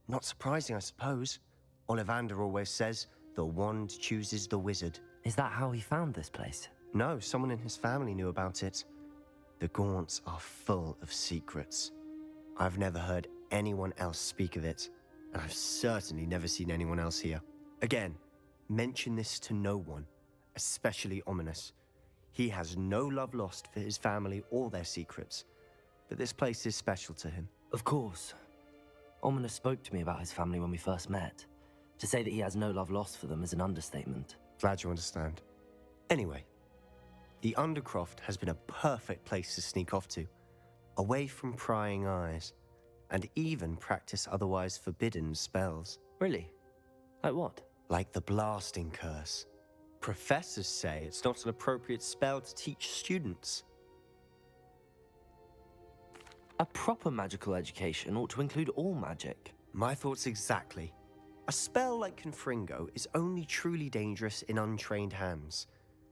Not surprising, I suppose. Ollivander always says, the wand chooses the wizard. Is that how he found this place? No, someone in his family knew about it. The Gaunts are full of secrets. I've never heard anyone else speak of it, and I've certainly never seen anyone else here. Again, mention this to no one, especially Ominous. He has no love lost for his family or their secrets, but this place is special to him. Of course. Ominous spoke to me about his family when we first met. To say that he has no love lost for them is an understatement. Glad you understand. Anyway, the Undercroft has been a perfect place to sneak off to, away from prying eyes, and even practice otherwise forbidden spells. Really? Like what? Like the blasting curse. Professors say it's not an appropriate spell to teach students. A proper magical education ought to include all magic. My thoughts exactly. A spell like Confringo is only truly dangerous in untrained hands.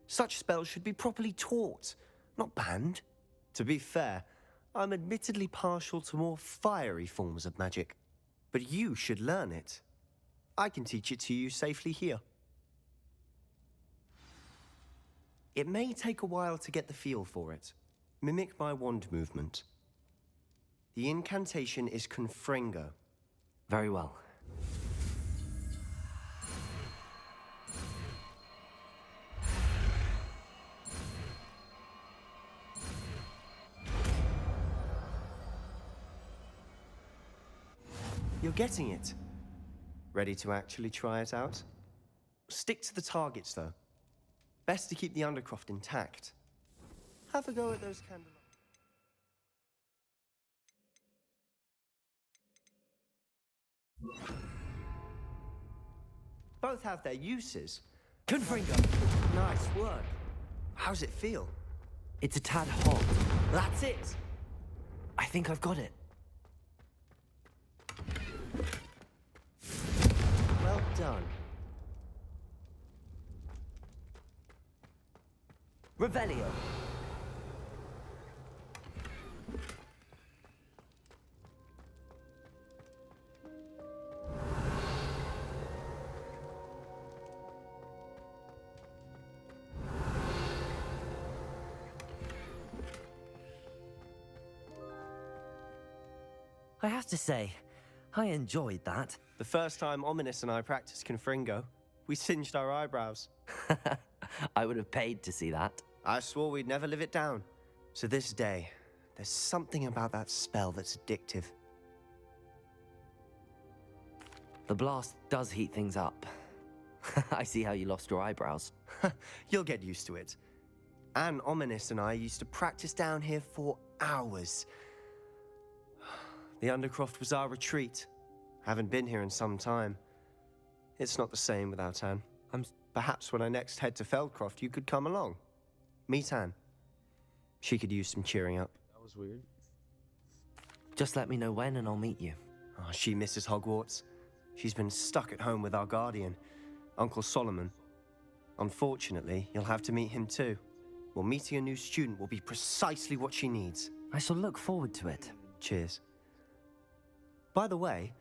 Such spells should be properly taught, not banned. To be fair, I'm admittedly partial to more fiery forms of magic, but you should learn it. I can teach it to you safely here. It may take a while to get the feel for it. Mimic my wand movement. The incantation is Confringo. Very well. You're getting it. Ready to actually try it out? Stick to the targets, though. Best to keep the Undercroft intact. Have a go at those candles. Both have their uses. Confringo! Nice work. How's it feel? It's a tad hot. That's it! I think I've got it. Well done. Revelio. I have to say, I enjoyed that. The first time Ominous and I practiced Confringo, we singed our eyebrows. I would have paid to see that. I swore we'd never live it down. To this day, there's something about that spell that's addictive. The blast does heat things up. I see how you lost your eyebrows. You'll get used to it. Anne, Ominous and I used to practice down here for hours. The Undercroft was our retreat. Haven't been here in some time. It's not the same without Anne. Perhaps when I next head to Feldcroft, you could come along. Meet Anne. She could use some cheering up. That was weird. Just let me know when and I'll meet you. Oh, she misses Hogwarts. She's been stuck at home with our guardian, Uncle Solomon. Unfortunately, you'll have to meet him too. Well, meeting a new student will be precisely what she needs. I shall look forward to it. Cheers. By the way,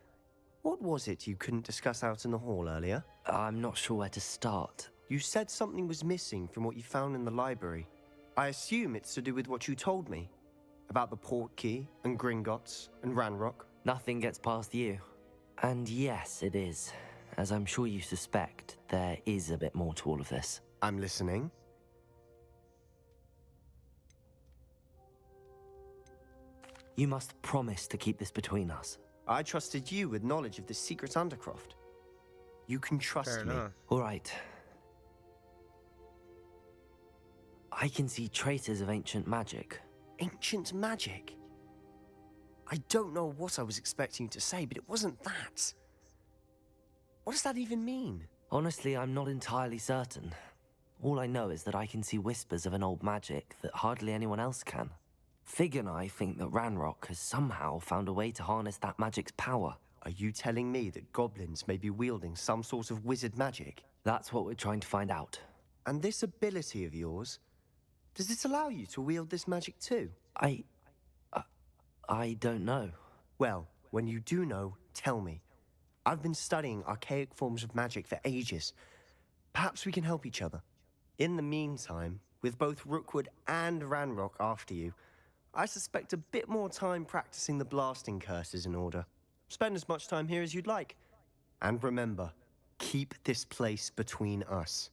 what was it you couldn't discuss out in the hall earlier? I'm not sure where to start. You said something was missing from what you found in the library. I assume it's to do with what you told me. About the port key, and Gringotts, and Ranrock. Nothing gets past you. And yes, it is. As I'm sure you suspect, there is a bit more to all of this. I'm listening. You must promise to keep this between us. I trusted you with knowledge of the secret Undercroft. You can trust Fair me. enough. All right. I can see traces of ancient magic. Ancient magic? I don't know what I was expecting you to say, but it wasn't that. What does that even mean? Honestly, I'm not entirely certain. All I know is that I can see whispers of an old magic that hardly anyone else can. Fig and I think that Ranrock has somehow found a way to harness that magic's power. Are you telling me that goblins may be wielding some sort of wizard magic? That's what we're trying to find out. And this ability of yours, does it allow you to wield this magic too? I don't know. Well, when you do know, tell me. I've been studying archaic forms of magic for ages. Perhaps we can help each other. In the meantime, with both Rookwood and Ranrock after you, I suspect a bit more time practicing the blasting curse is in order. Spend as much time here as you'd like. And remember, keep this place between us.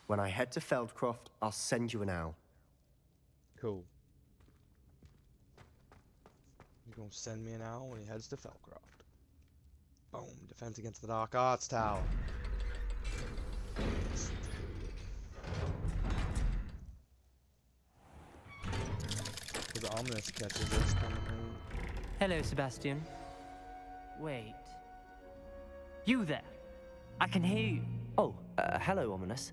When I head to Feldcroft, I'll send you an owl. Cool. You're gonna send me an owl when he heads to Feldcroft. Boom. Defense against the Dark Arts Tower. The ominous catches us coming in. Hello, Sebastian. Wait. You there? I can hear you. Oh, hello, Ominous.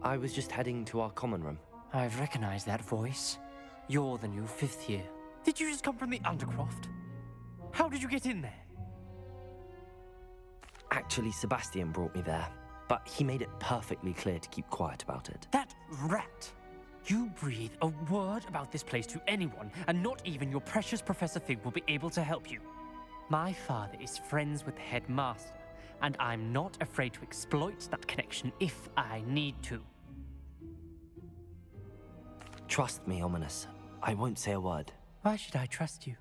I was just heading to our common room. I've recognized that voice. You're the new 5th year. Did you just come from the Undercroft? How did you get in there? Actually, Sebastian brought me there, but he made it perfectly clear to keep quiet about it. That rat! You breathe a word about this place to anyone, and not even your precious Professor Fig will be able to help you. My father is friends with the headmaster, and I'm not afraid to exploit that connection if I need to. Trust me, Ominous. I won't say a word. Why should I trust you?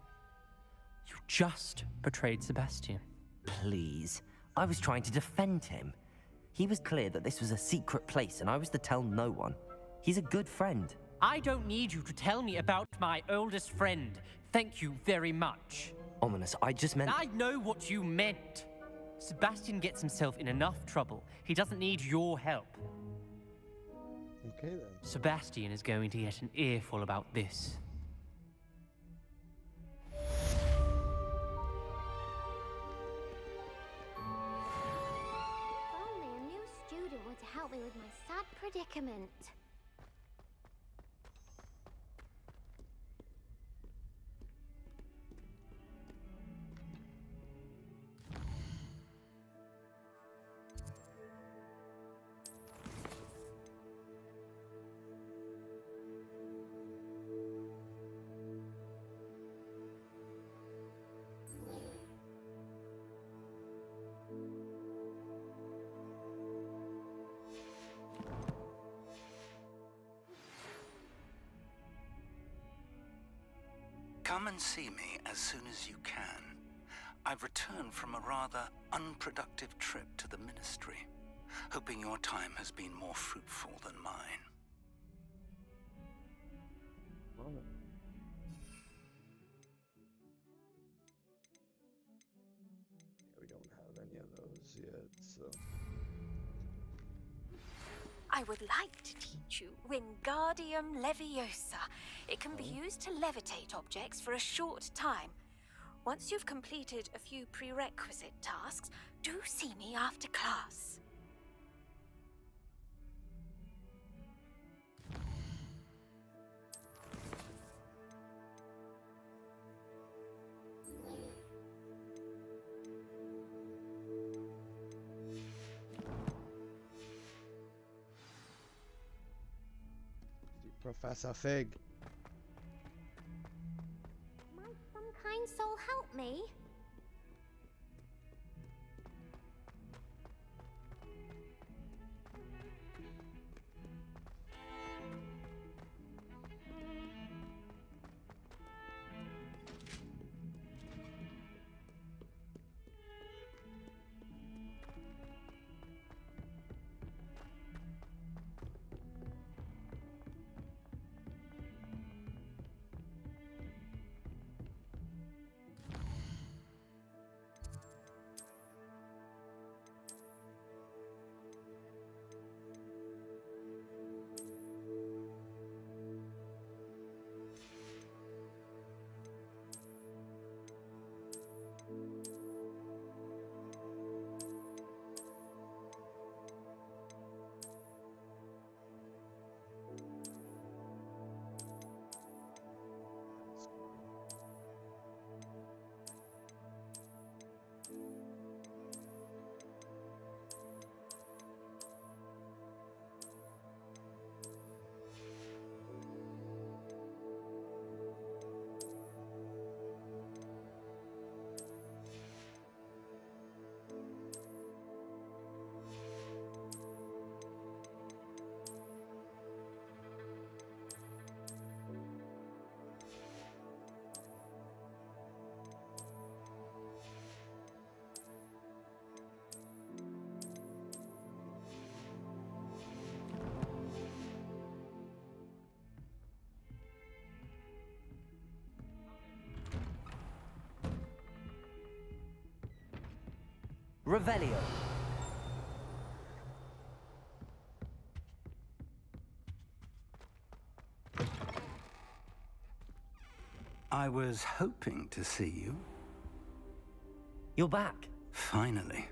You just betrayed Sebastian. Please. I was trying to defend him. He was clear that this was a secret place, and I was to tell no one. He's a good friend. I don't need you to tell me about my oldest friend. Thank you very much. Ominous, I just meant... I know what you meant. Sebastian gets himself in enough trouble. He doesn't need your help. Okay, then. Sebastian is going to get an earful about this. If only a new student were to help me with my sad predicament. Come and see me as soon as you can. I've returned from a rather unproductive trip to the Ministry, hoping your time has been more fruitful than mine. We don't have any of those yet, so... I would like to teach you Wingardium Leviosa. It can be used to levitate objects for a short time. Once you've completed a few prerequisite tasks, do see me after class. Professor Fig. Might some kind soul help me? Revelio. I was hoping to see you. You're back. Finally.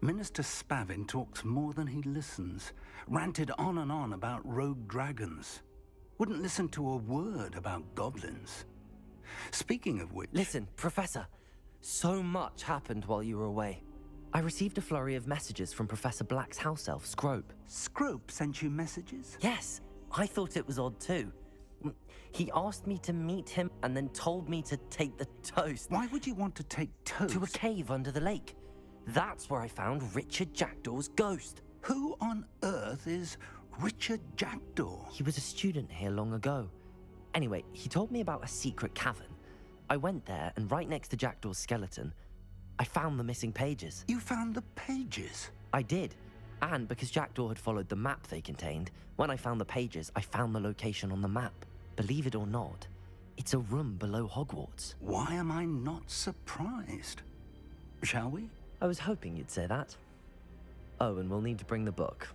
Minister Spavin talks more than he listens. Ranted on and on about rogue dragons. Wouldn't listen to a word about goblins. Speaking of which... Listen, Professor. So much happened while you were away. I received a flurry of messages from Professor Black's house elf, Scrope. Scrope sent you messages? Yes. I thought it was odd too. He asked me to meet him and then told me to take the toast. Why would you want to take toast? To a cave under the lake. That's where I found Richard Jackdaw's ghost. Who on earth is Richard Jackdaw? He was a student here long ago. Anyway, he told me about a secret cavern. I went there, and right next to Jackdaw's skeleton, I found the missing pages. You found the pages? I did. And because Jackdaw had followed the map they contained, when I found the pages, I found the location on the map. Believe it or not, it's a room below Hogwarts. Why am I not surprised? Shall we? I was hoping you'd say that. Oh, and we'll need to bring the book.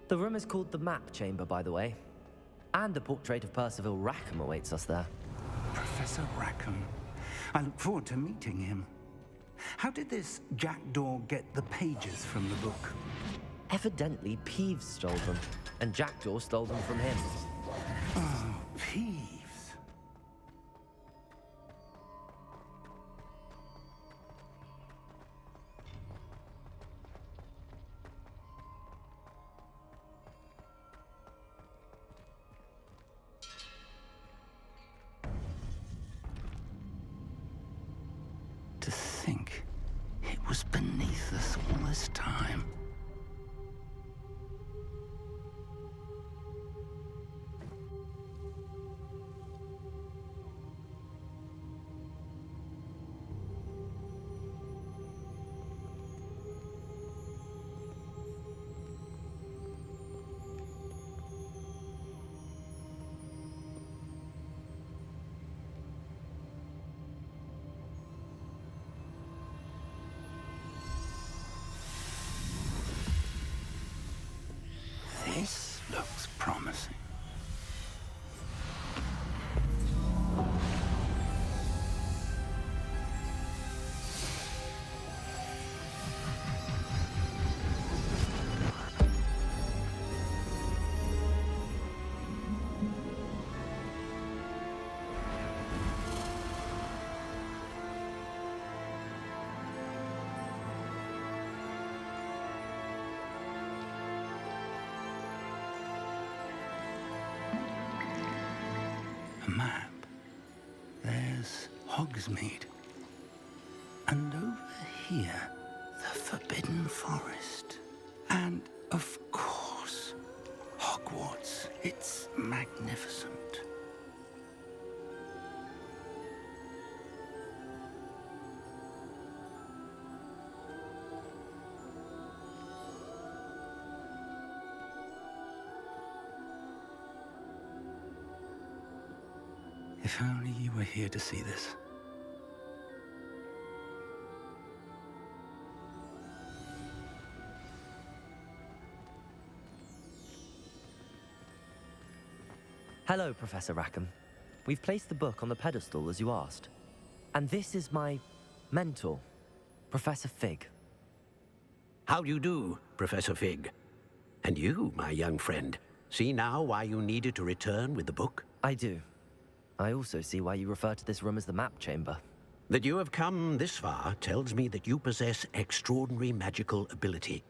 The room is called the Map Chamber, by the way. And a portrait of Percival Rackham awaits us there. Professor Rackham. I look forward to meeting him. How did this Jackdaw get the pages from the book? Evidently, Peeves stole them, and Jackdaw stole them from him. Oh, Peeves. To think it was beneath us all this time. A map. There's Hogsmeade. And over here, the Forbidden Forest. And, of course, Hogwarts. It's magnificent. If only you were here to see this. Hello, Professor Rackham. We've placed the book on the pedestal as you asked. And this is my mentor, Professor Fig. How do you do, Professor Fig? And you, my young friend, see now why you needed to return with the book? I do. I also see why you refer to this room as the map chamber. That you have come this far tells me that you possess extraordinary magical ability,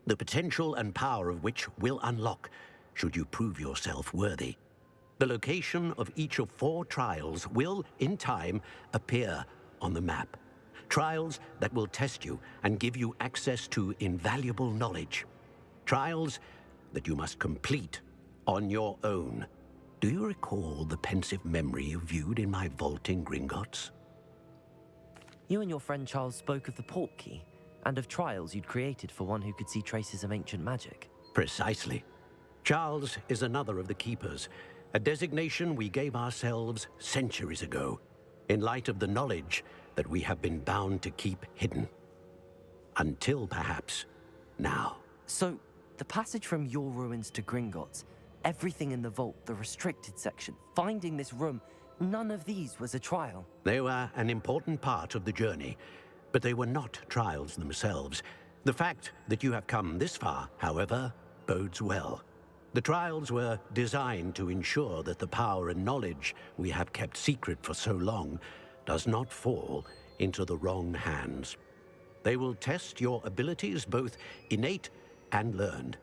the potential and power of which will unlock should you prove yourself worthy. The location of each of 4 trials will, in time, appear on the map. Trials that will test you and give you access to invaluable knowledge. Trials that you must complete on your own. Do you recall the pensive memory you viewed in my vault in Gringotts? You and your friend Charles spoke of the portkey and of trials you'd created for one who could see traces of ancient magic. Precisely. Charles is another of the keepers, a designation we gave ourselves centuries ago, in light of the knowledge that we have been bound to keep hidden. Until perhaps now. So, the passage from your ruins to Gringotts, everything in the vault, the restricted section, finding this room, none of these was a trial. They were an important part of the journey, but they were not trials themselves. The fact that you have come this far, however, bodes well. The trials were designed to ensure that the power and knowledge we have kept secret for so long does not fall into the wrong hands. They will test your abilities, both innate and learned.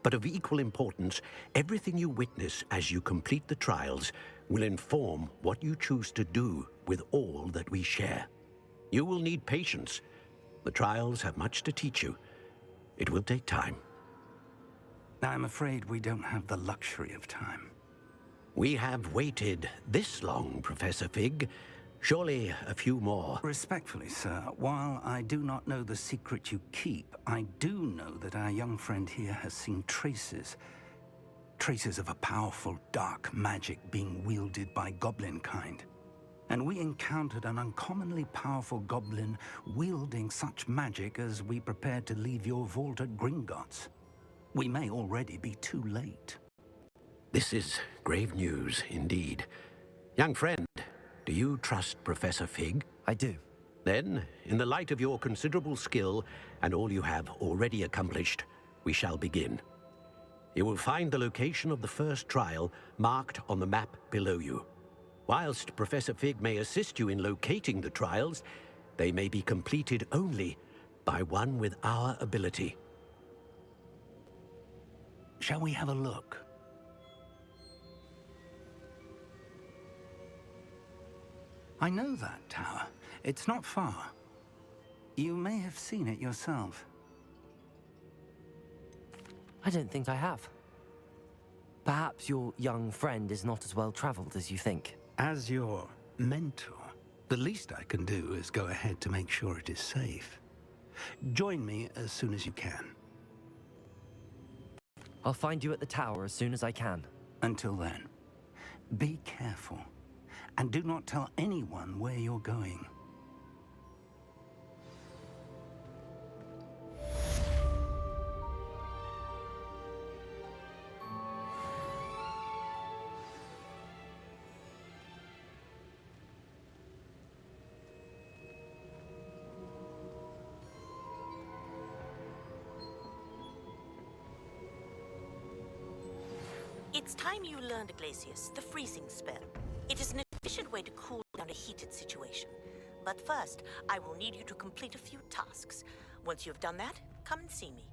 But of equal importance, everything you witness as you complete the trials will inform what you choose to do with all that we share. You will need patience. The trials have much to teach you. It will take time. I'm afraid we don't have the luxury of time. We have waited this long, Professor Fig. Surely a few more. Respectfully, sir, while I do not know the secret you keep, I do know that our young friend here has seen traces of a powerful dark magic being wielded by goblin kind. And we encountered an uncommonly powerful goblin wielding such magic as we prepared to leave your vault at Gringotts. We may already be too late. This is grave news indeed. Young friend, do you trust Professor Fig? I do. Then, in the light of your considerable skill and all you have already accomplished, we shall begin. You will find the location of the first trial marked on the map below you. Whilst Professor Fig may assist you in locating the trials, they may be completed only by one with our ability. Shall we have a look? I know that tower. It's not far. You may have seen it yourself. I don't think I have. Perhaps your young friend is not as well traveled as you think. As your mentor, the least I can do is go ahead to make sure it is safe. Join me as soon as you can. I'll find you at the tower as soon as I can. Until then, be careful, and do not tell anyone where you're going. It's time you learned, Glacius, the freezing spell. It is an efficient way to cool down a heated situation. But first, I will need you to complete a few tasks. Once you've done that, come and see me.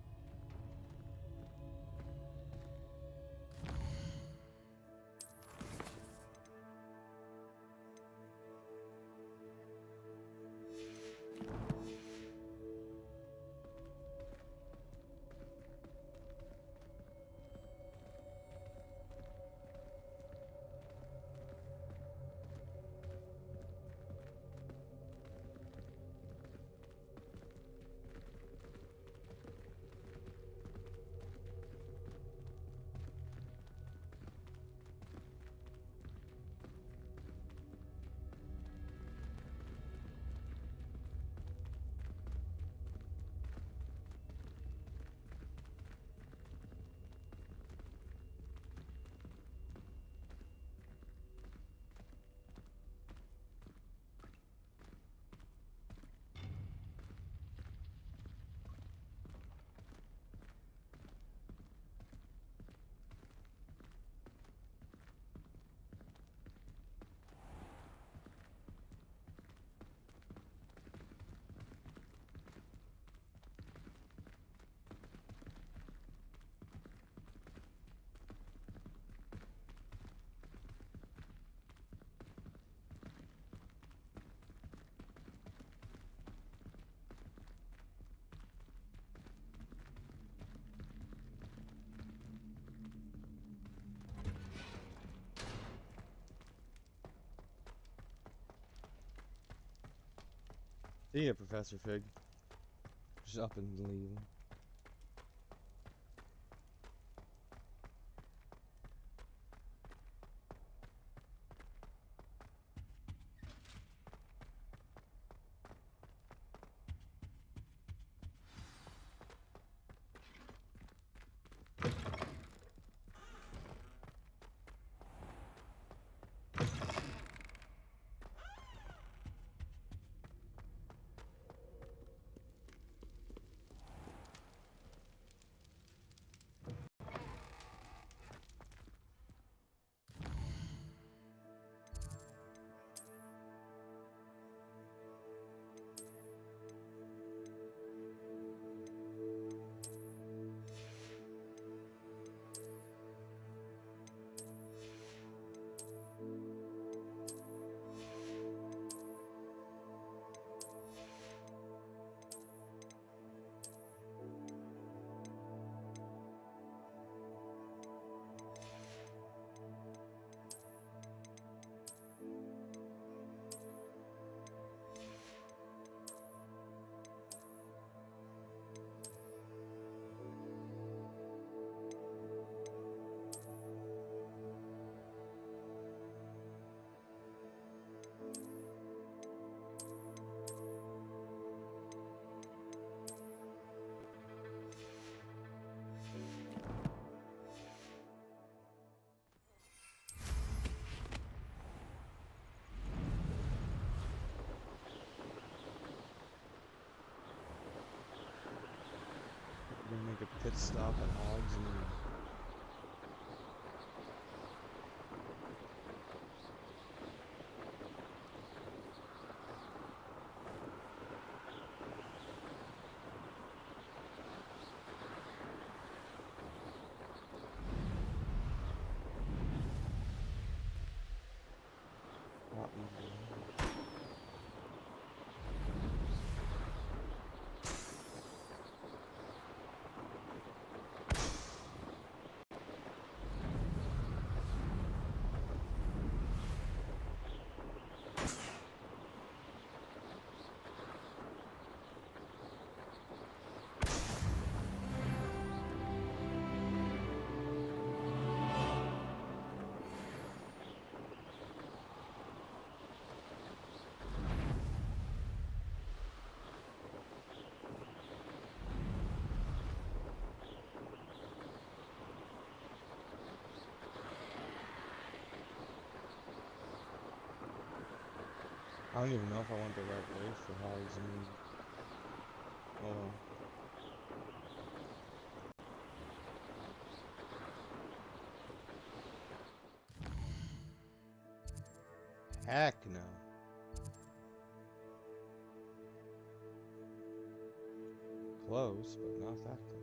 See ya, Professor Fig. Just up and leave. We're gonna make a pit stop at Hogs and I don't even know if I went the right way for Hogs and oh. Heck no. Close, but not that close.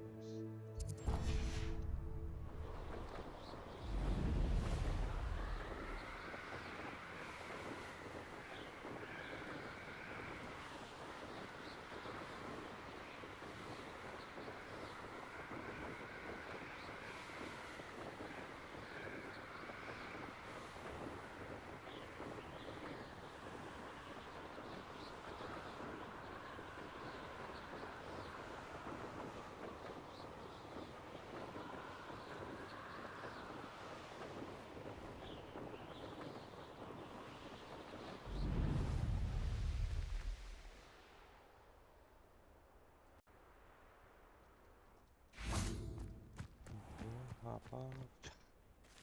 Hop off.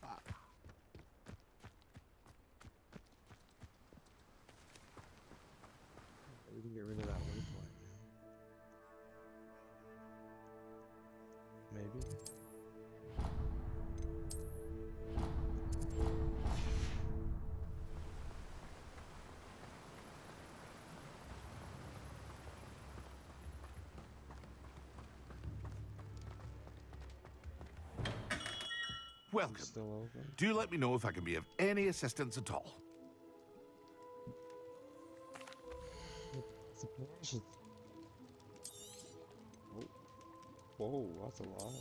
Ah. We can get rid of that waypoint now. Maybe. Welcome. Still open. Do let me know if I can be of any assistance at all. Whoa, that's a lot.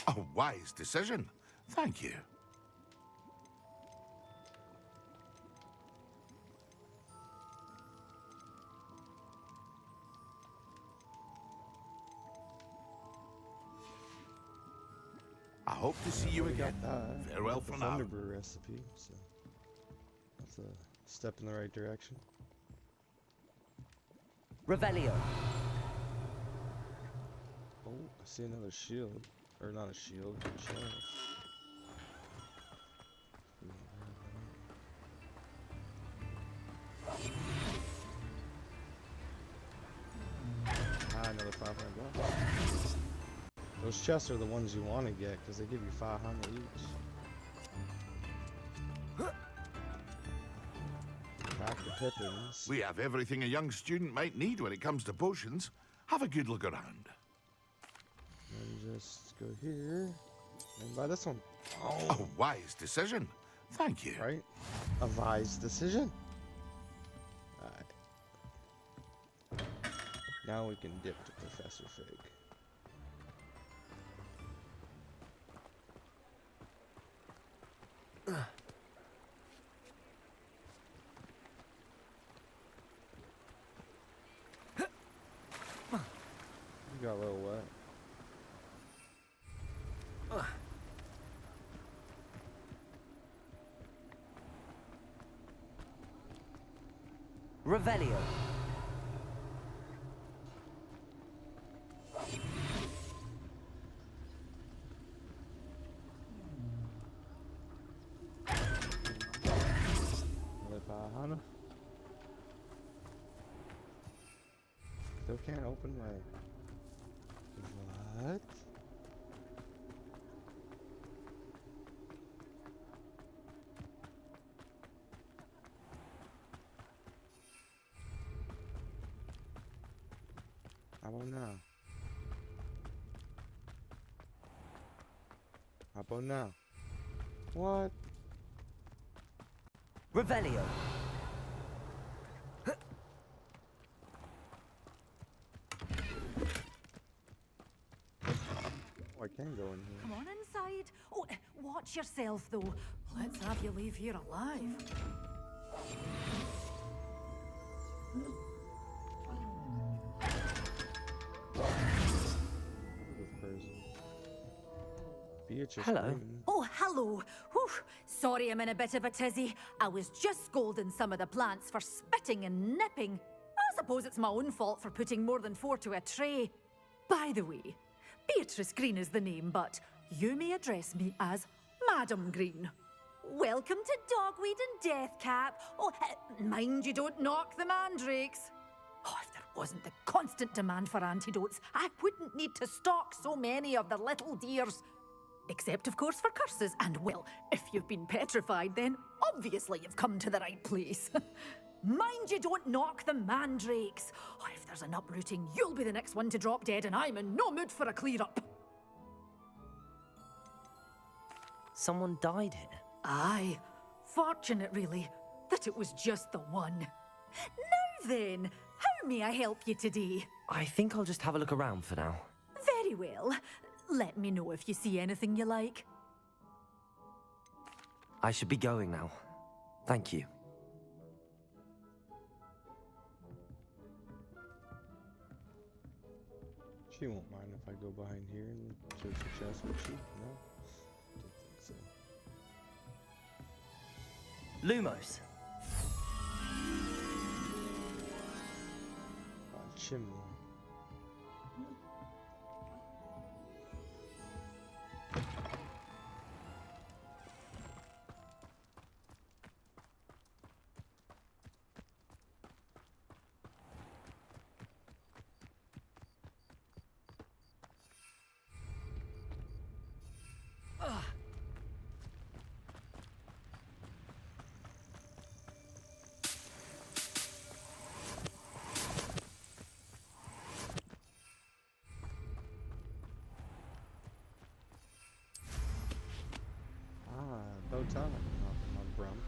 A wise decision. Thank you. I hope to see you again. Farewell The for now. Thunderbrew recipe, so that's a step in the right direction. Revelio. Oh, I see another shield. Or not a shield, but a shelf. Ah, another 500 bucks. Those chests are the ones you want to get because they give you 500 each. Back to Pippins. We have everything a young student might need when it comes to potions. Have a good look around. And just go here and buy this one. Oh, a wise decision. Thank you. Right? A wise decision. Alright. Now we can dip to Professor Fig. You got a little wet. Revelio. Another 500. Still can't open my... What? How about now? How about now? What? Revelio. Oh, I can go in here. Come on inside. Oh, watch yourself though. Let's have you leave here alive. Hello. Oh, hello. Whew. Sorry I'm in a bit of a tizzy. I was just scolding some of the plants for spitting and nipping. I suppose it's my own fault for putting more than 4 to a tray. By the way, Beatrice Green is the name, but you may address me as Madam Green. Welcome to Dogweed and Deathcap. Oh, mind you don't knock the mandrakes. Oh, if there wasn't the constant demand for antidotes, I wouldn't need to stock so many of the little dears. Except, of course, for curses. And, well, if you've been petrified, then obviously you've come to the right place. Mind you don't knock the mandrakes. Oh, if there's an uprooting, you'll be the next one to drop dead, and I'm in no mood for a clear-up. Someone died here. Aye. Fortunate, really, that it was just the one. Now then, how may I help you today? I think I'll just have a look around for now. Very well. Let me know if you see anything you like. I should be going now. Thank you. She won't mind if I go behind here and search the chest, will she? No? Don't think so. Lumos. Chimney. About time. My broom.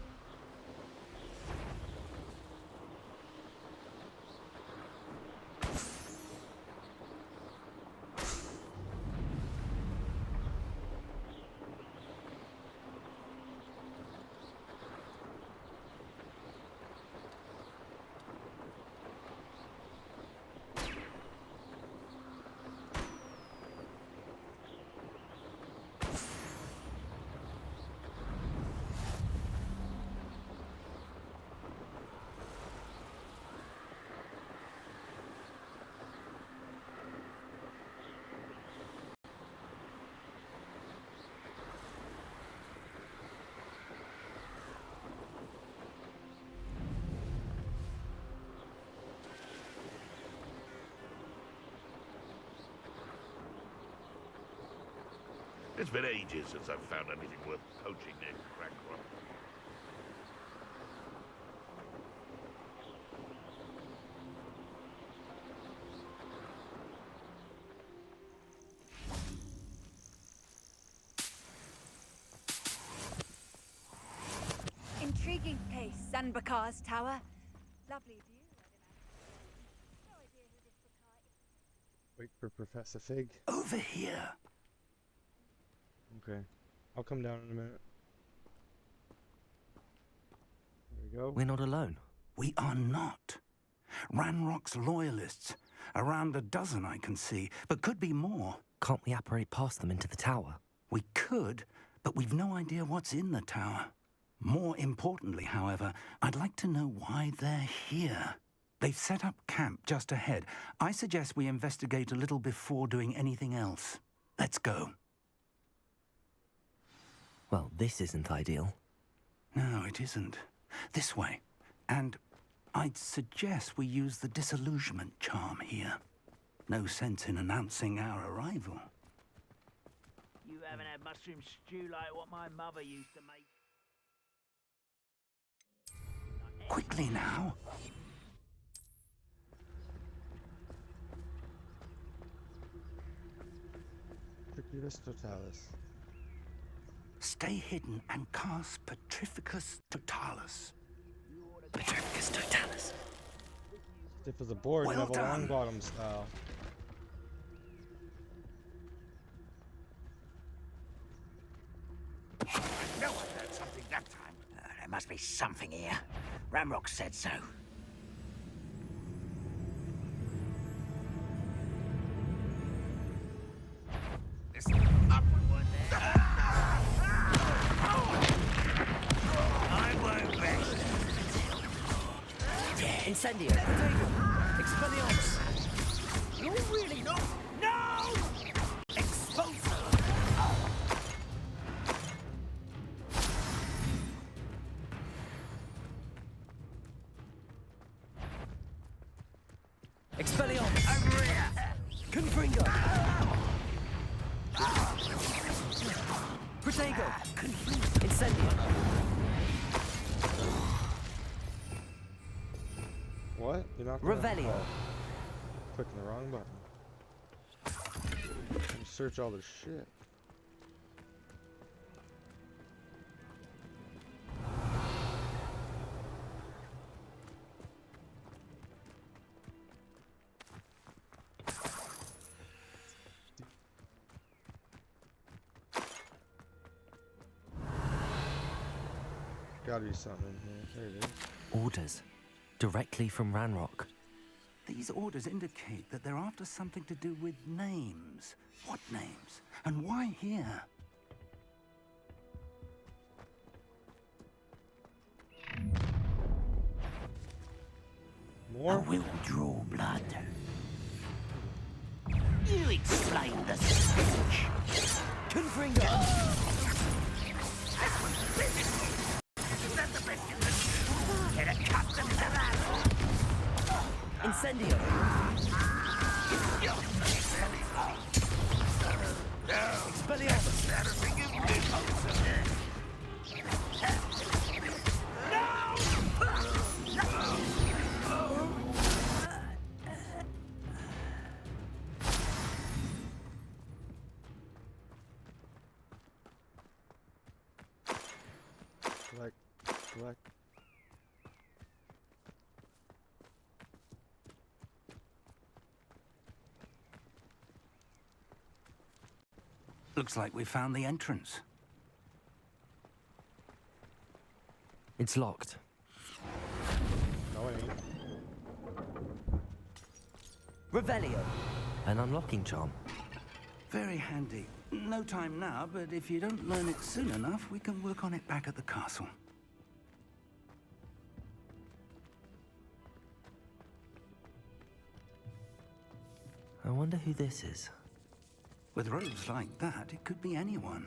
It's been ages since I've found anything worth poaching near Crackcroft. Intriguing place, Sanbakar's tower. Lovely view. Wait for Professor Fig. Over here. Okay. I'll come down in a minute. There we go. We're not alone. We are not. Ranrock's loyalists. Around a dozen I can see, but could be more. Can't we apparate past them into the tower? We could, but we've no idea what's in the tower. More importantly, however, I'd like to know why they're here. They've set up camp just ahead. I suggest we investigate a little before doing anything else. Let's go. Well, this isn't ideal. No, it isn't. This way. And I'd suggest we use the disillusionment charm here. No sense in announcing our arrival. You haven't had mushroom stew like what my mother used to make. Quickly now. Petrificus Totalis. Stay hidden and cast Petrificus Totalis. Petrificus Totalis. Stiff as a board, Well Neville done. Longbottom style. I know I heard something that time. There must be something here. Ramrock said so. Listen, upward there. I won't bet. Incendio. Expelliarmus. You're really not. No! Expulsor! Expelliarmus. Confringo. Protego. Incendio. What? You're not gonna... Revelio. Clicking the wrong button. You search all this shit. Gotta be something in here. There it is. Orders. Directly from Ranrock. These orders indicate that they're after something to do with names. What names? And why here? More? I will draw blood. You explain the speech. Confringo. Is that the best you can do? Get accustomed to that. Incendio. Expelliarmus. Collect. Looks like we found the entrance. It's locked. No, it ain't. Revelio. An unlocking charm. Very handy. No time now, but if you don't learn it soon enough, we can work on it back at the castle. I wonder who this is. With robes like that, it could be anyone.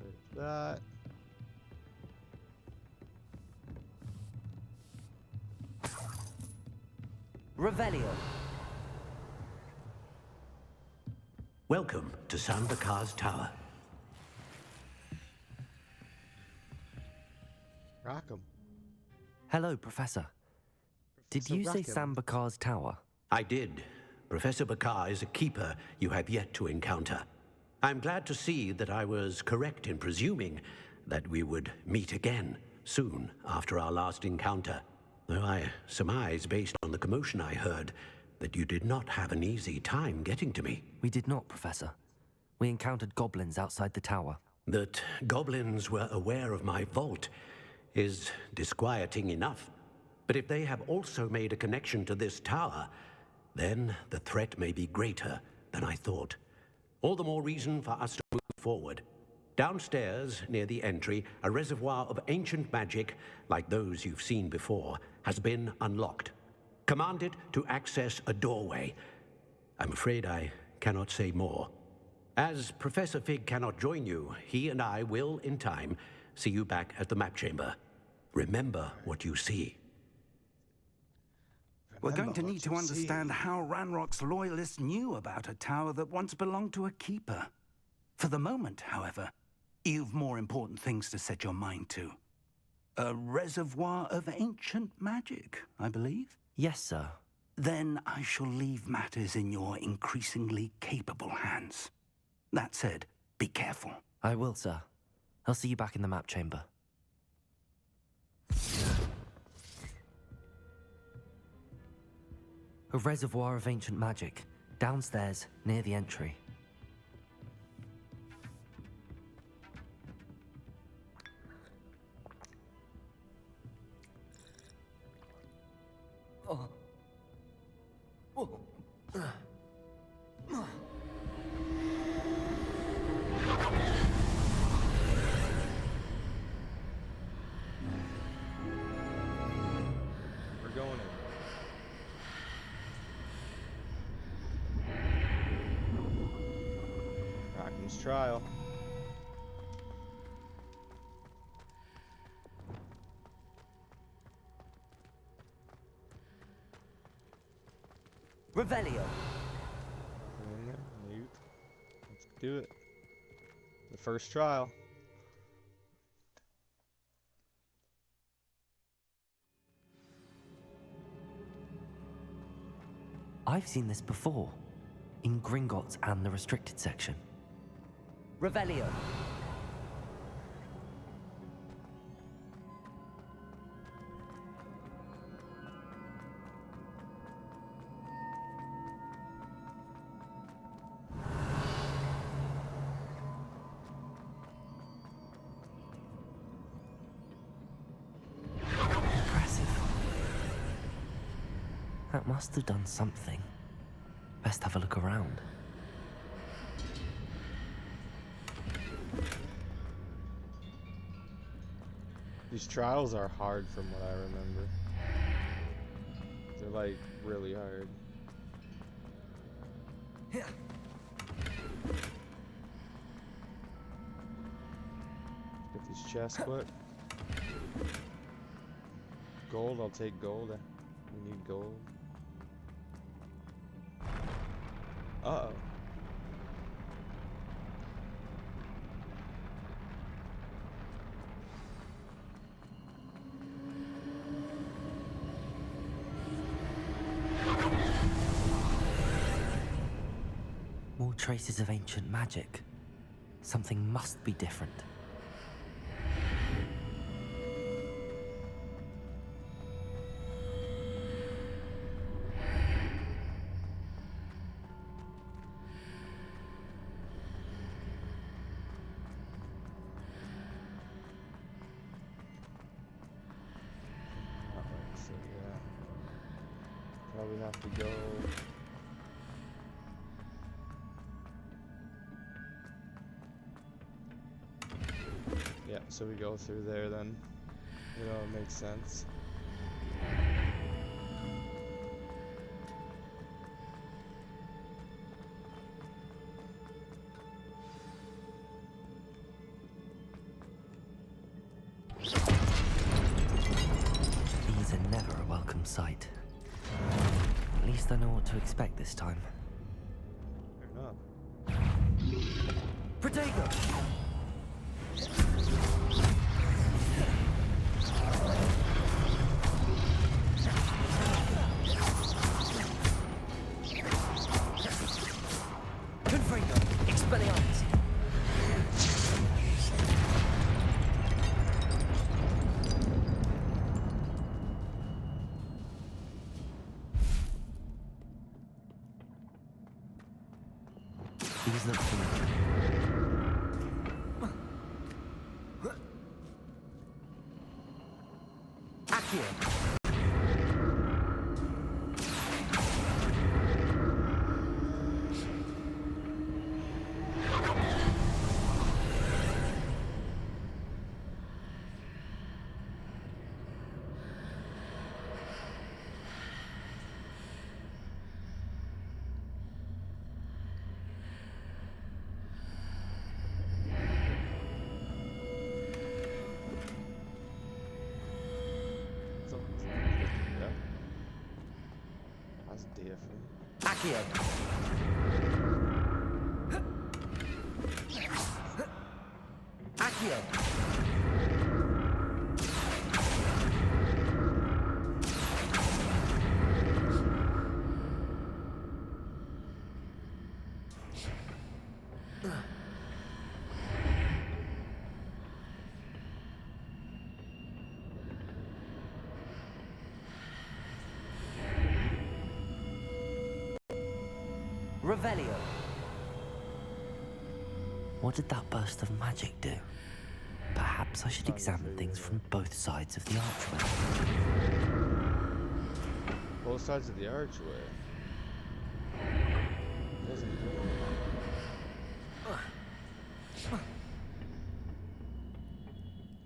Search that. Revelio. Welcome to Sambakar's Tower. Rackham. Hello, Professor. Did you say Sambakar's Tower? I did. Professor Bakar is a keeper you have yet to encounter. I'm glad to see that I was correct in presuming that we would meet again soon after our last encounter. Though I surmise, based on the commotion I heard, that you did not have an easy time getting to me. We did not, Professor. We encountered goblins outside the tower. That goblins were aware of my vault is disquieting enough. But if they have also made a connection to this tower, then the threat may be greater than I thought. All the more reason for us to move forward. Downstairs, near the entry, a reservoir of ancient magic, like those you've seen before, has been unlocked. Command it to access a doorway. I'm afraid I cannot say more. As Professor Fig cannot join you, he and I will, in time, see you back at the map chamber. Remember what you see. We're going to need to understand how Ranrock's loyalists knew about a tower that once belonged to a keeper. For the moment, however, you've more important things to set your mind to. A reservoir of ancient magic, I believe? Yes, sir. Then I shall leave matters in your increasingly capable hands. That said, be careful. I will, sir. I'll see you back in the map chamber. A reservoir of ancient magic, downstairs, near the entry. Oh. Oh. We're going in. Rackham's trial. Revelio. In there, mute. Let's do it. The first trial. I've seen this before, in Gringotts and the restricted section. Revelio. That must have done something. Best have a look around. These trials are hard from what I remember. They're like really hard. Get these chests quick. Gold, I'll take gold. We need gold. Uh-oh. More traces of ancient magic. Something must be different. Probably have to go. Yeah, so we go through there then. You know, it makes sense. These are never a welcome sight. At least I know what to expect this time. Fair enough. Protego! Confringo! Expelliarmus! These look familiar. Accio! That's different. Accio! Accio! Revelio. What did that burst of magic do? Perhaps I should examine things from both sides of the archway. Both sides of the archway. Doesn't do it.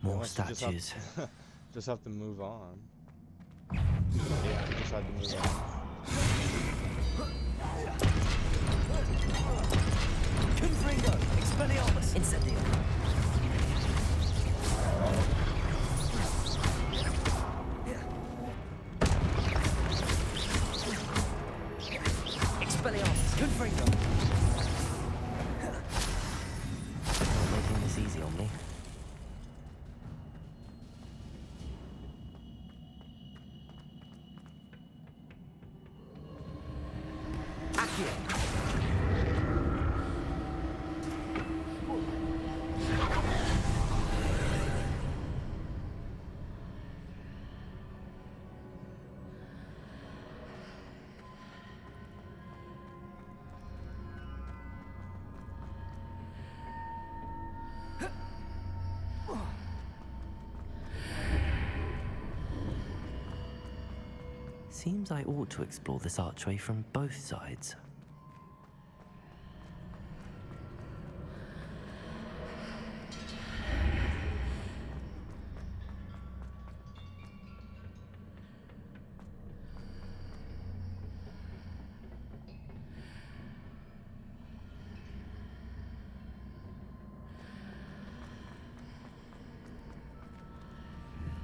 More Unless you statues. Just have to move on. Yeah, you just had to move on. Confringo! Expelliarmus! Incendio! Expelliarmus! Confringo! Not making this easy on me. Accio! Seems I ought to explore this archway from both sides.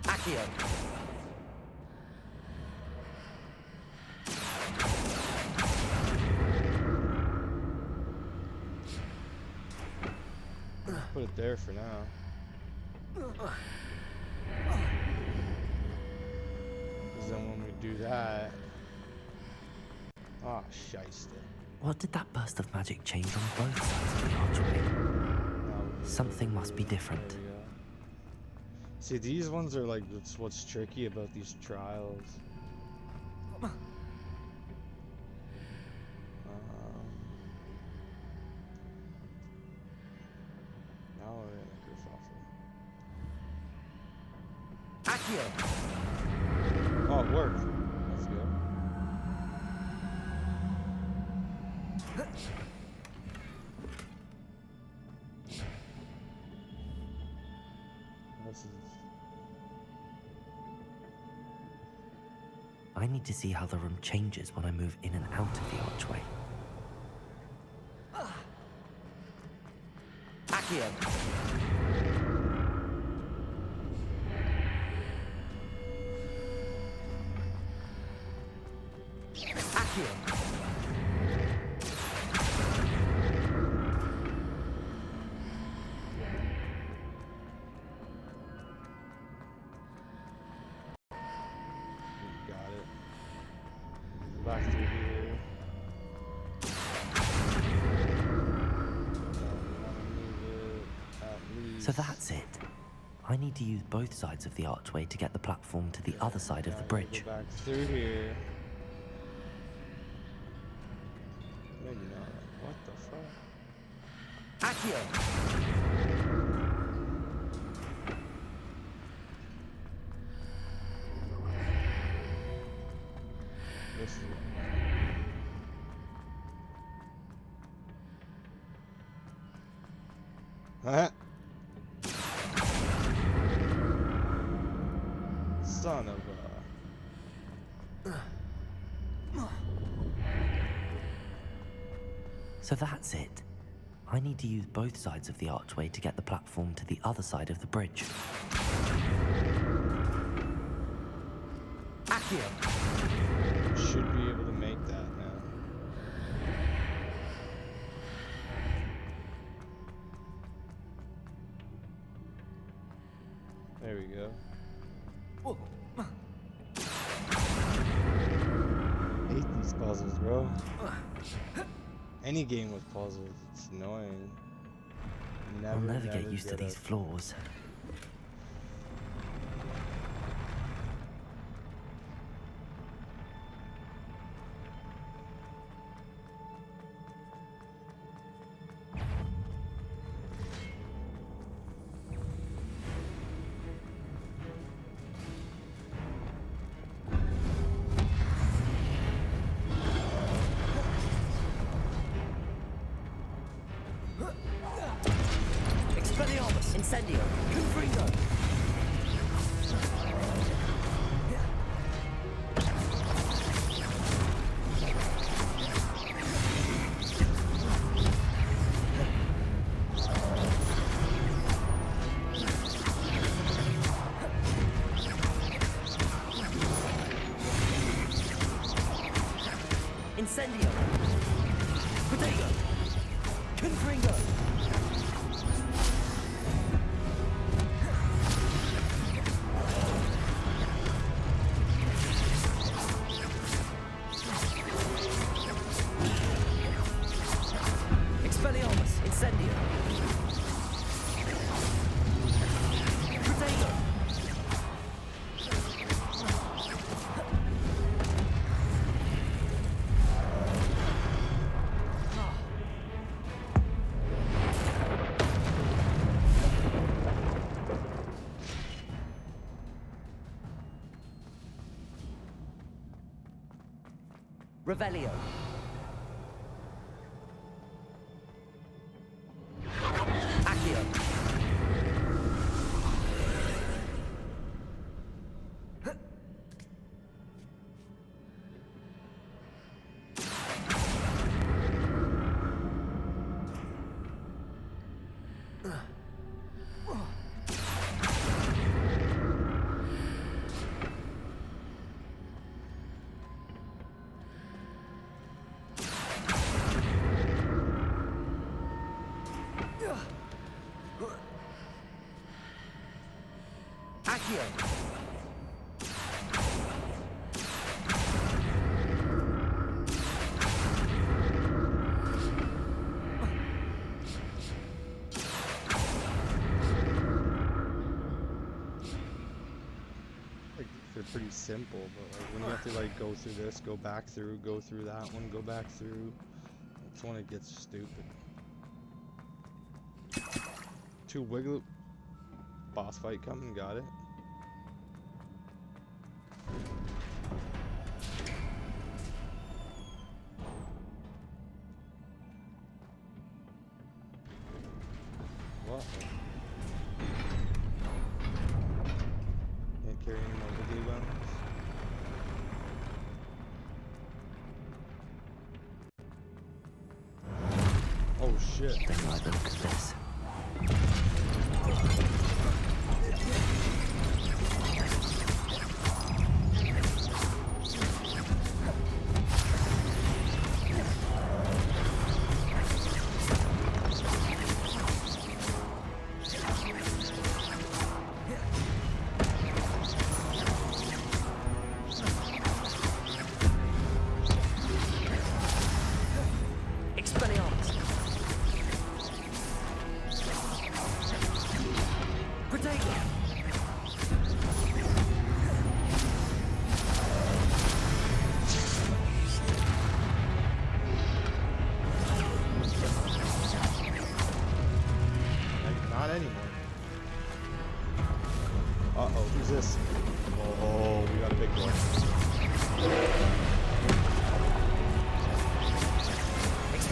Accio! Put it there for now. Because then when we do that... Ah, shiesty. What did that burst of magic change on both sides of the archway? Something must be different. There we go. See, these ones are like, that's what's tricky about these trials. Now we're in a kerfuffle. Accio! Oh, it worked. That's good. This is... I need to see how the room changes when I move in and out of the archway. Accio! Accio! So that's it. I need to use both sides of the archway to get the platform to the other side of the bridge. Go back through here. Maybe not. What the fuck? Accio! This is Huh? Son of a... So that's it. I need to use both sides of the archway to get the platform to the other side of the bridge. Accio! Should be able to make that now. There we go. I hate these puzzles, bro. Any game with puzzles, it's annoying. I'll never get used to these floors. Incendio! Confringo! Incendio! Protego! Confringo! Revelio. Accio. They're pretty simple, but like when you have to like go through this, go back through, go through that one, go back through, that's when it gets stupid. 2 wiggle boss fight coming, got it. What? Can't carry any more wiggly bones. Oh shit. Then I look at this.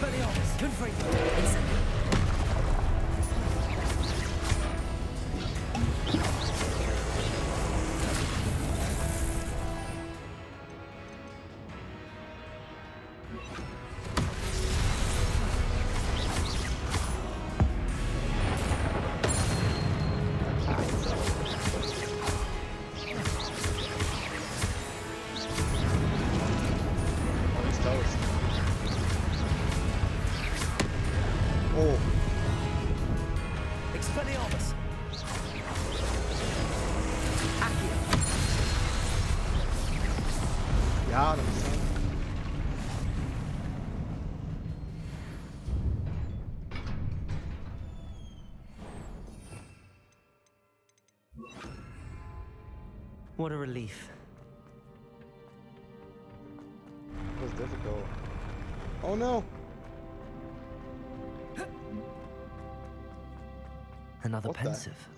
Expelliarmus! Confringo! Incendio! Oh. Expelliarmus! Accio! Got him, son. What a relief. It was difficult. Oh no! Another What the- pensive.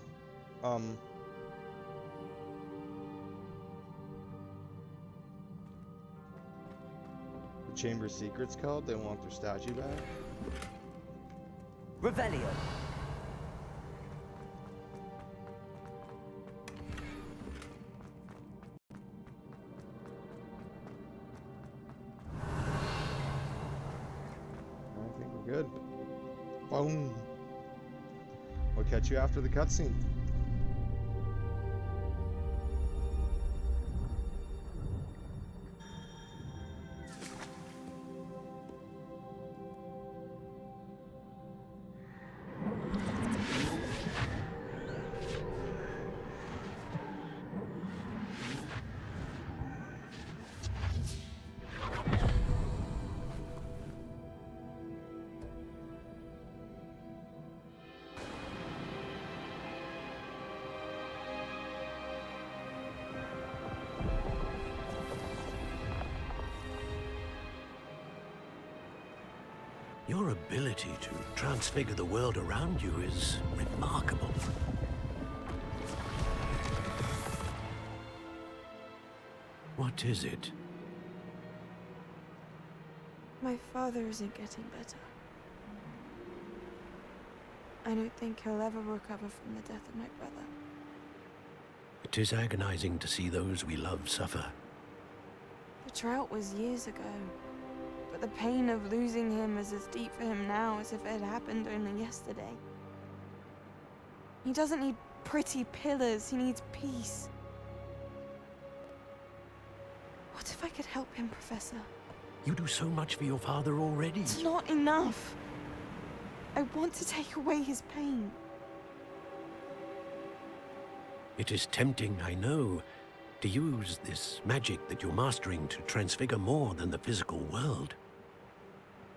The Chamber Secret's called. They want their statue back. Revelio! I think we're good. Boom. We'll catch you after the cutscene. Your ability to transfigure the world around you is remarkable. What is it? My father isn't getting better. I don't think he'll ever recover from the death of my brother. It is agonizing to see those we love suffer. The drought was years ago, but the pain of losing him is as deep for him now as if it had happened only yesterday. He doesn't need pretty pillars, he needs peace. What if I could help him, Professor? You do so much for your father already. It's not enough. I want to take away his pain. It is tempting, I know, to use this magic that you're mastering to transfigure more than the physical world.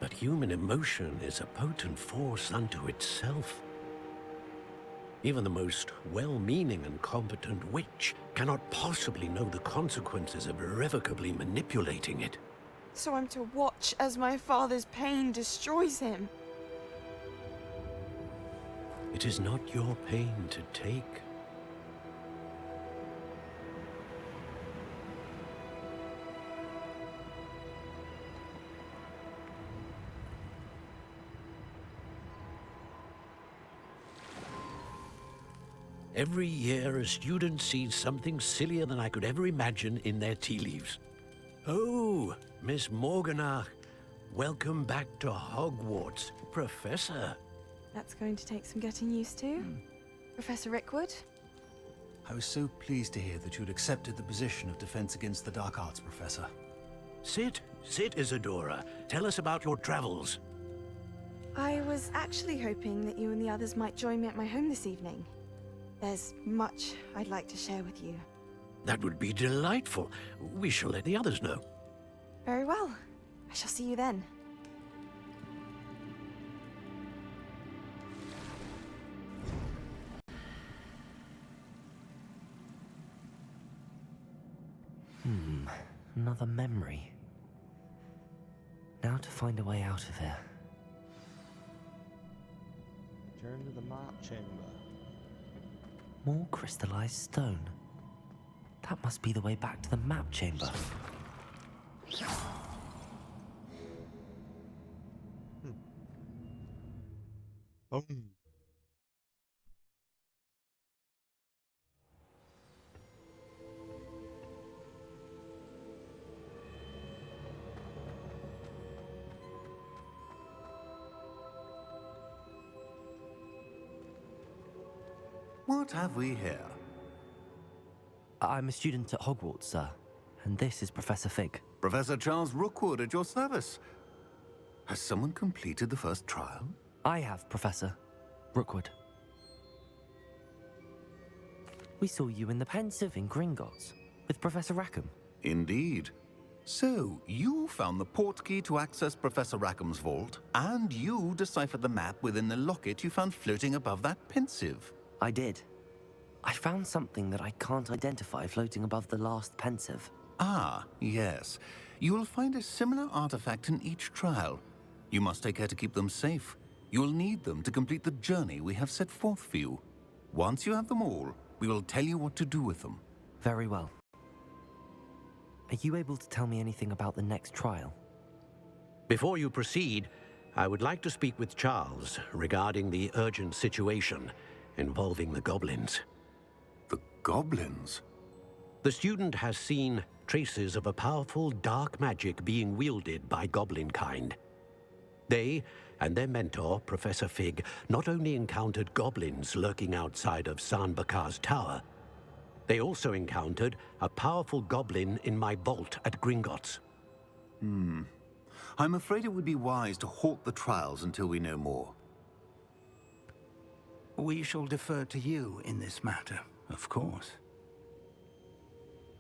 But human emotion is a potent force unto itself. Even the most well-meaning and competent witch cannot possibly know the consequences of irrevocably manipulating it. So I'm to watch as my father's pain destroys him. It is not your pain to take. Every year, a student sees something sillier than I could ever imagine in their tea leaves. Oh, Miss Morganach, welcome back to Hogwarts, Professor. That's going to take some getting used to. Professor Rickwood? I was so pleased to hear that you'd accepted the position of Defense Against the Dark Arts, Professor. Sit, Isadora. Tell us about your travels. I was actually hoping that you and the others might join me at my home this evening. There's much I'd like to share with you. That would be delightful. We shall let the others know. Very well. I shall see you then. Another memory. Now to find a way out of here. Return to the map chamber. More crystallized stone. That must be the way back to the map chamber. Boom. What have we here? I'm a student at Hogwarts, sir, and this is Professor Fig. Professor Charles Rookwood at your service. Has someone completed the first trial? I have, Professor Rookwood. We saw you in the Pensive in Gringotts with Professor Rackham. Indeed. So, you found the portkey to access Professor Rackham's vault, and you deciphered the map within the locket you found floating above that Pensive. I did. I found something that I can't identify floating above the last Pensive. Ah, yes. You will find a similar artifact in each trial. You must take care to keep them safe. You will need them to complete the journey we have set forth for you. Once you have them all, we will tell you what to do with them. Very well. Are you able to tell me anything about the next trial? Before you proceed, I would like to speak with Charles regarding the urgent situation involving the goblins. The goblins? The student has seen traces of a powerful dark magic being wielded by goblin kind. They and their mentor, Professor Fig, not only encountered goblins lurking outside of San Bakar's tower, they also encountered a powerful goblin in my vault at Gringotts. I'm afraid it would be wise to halt the trials until we know more. We shall defer to you in this matter, of course.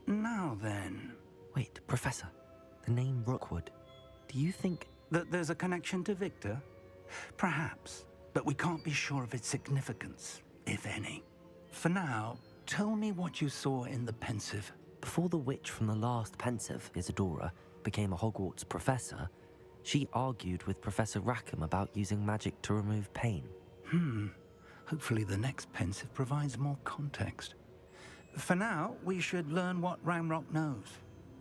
Now then... Wait, Professor. The name Rookwood. Do you think... that there's a connection to Victor? Perhaps, but we can't be sure of its significance, if any. For now, tell me what you saw in the Pensive. Before the witch from the last Pensive, Isadora, became a Hogwarts professor, she argued with Professor Rackham about using magic to remove pain. Hopefully the next Pensive provides more context. For now, we should learn what Ranrock knows.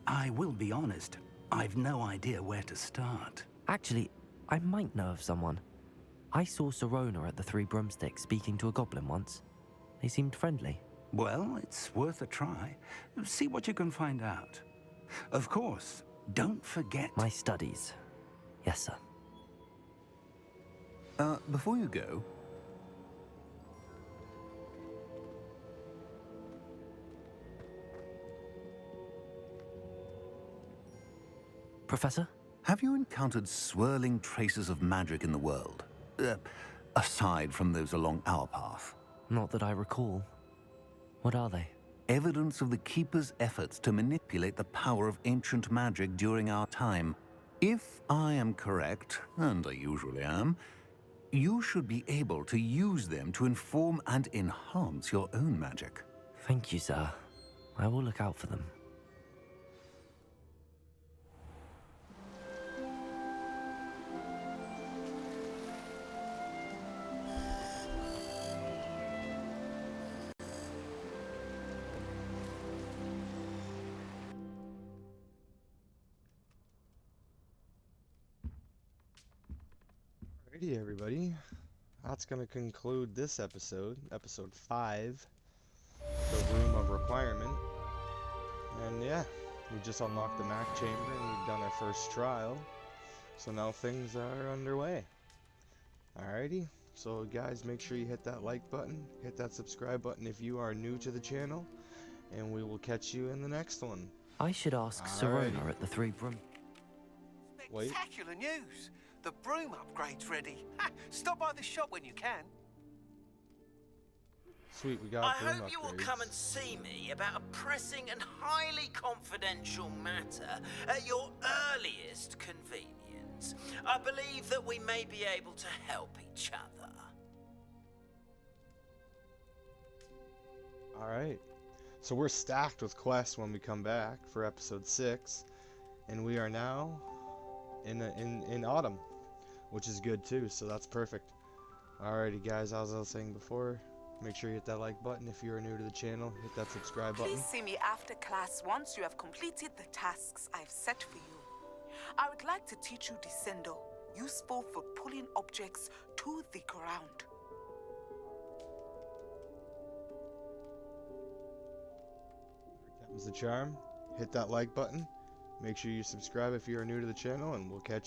I will be honest, I've no idea where to start. Actually, I might know of someone. I saw Serona at the Three Broomsticks speaking to a goblin once. They seemed friendly. Well, it's worth a try. See what you can find out. Of course, don't forget... My studies. Yes, sir. Before you go... Professor? Have you encountered swirling traces of magic in the world? Aside from those along our path? Not that I recall. What are they? Evidence of the Keeper's efforts to manipulate the power of ancient magic during our time. If I am correct, and I usually am, you should be able to use them to inform and enhance your own magic. Thank you, sir. I will look out for them. Alrighty, everybody. That's going to conclude this episode, episode 5, the Room of Requirement. And yeah, we just unlocked the Mac Chamber and we've done our first trial. So now things are underway. Alrighty, so guys, make sure you hit that like button, hit that subscribe button if you are new to the channel, and we will catch you in the next one. I should ask Serona at the Three Broom... Wait. Spectacular news! The broom upgrade's ready. Stop by the shop when you can. Sweet, we got I broom hope you will upgrades. come and see me about a pressing and highly confidential matter at your earliest convenience. I believe that we may be able to help each other. Alright, so we're stacked with quests when we come back for episode 6, and we are now in autumn, which is good too, so that's perfect. Alrighty guys, as I was saying before, make sure you hit that like button if you are new to the channel, hit that subscribe button. Please see me after class once you have completed the tasks I've set for you. I would like to teach you Descendo, useful for pulling objects to the ground. That was the charm. Hit that like button. Make sure you subscribe if you are new to the channel, and we'll catch you.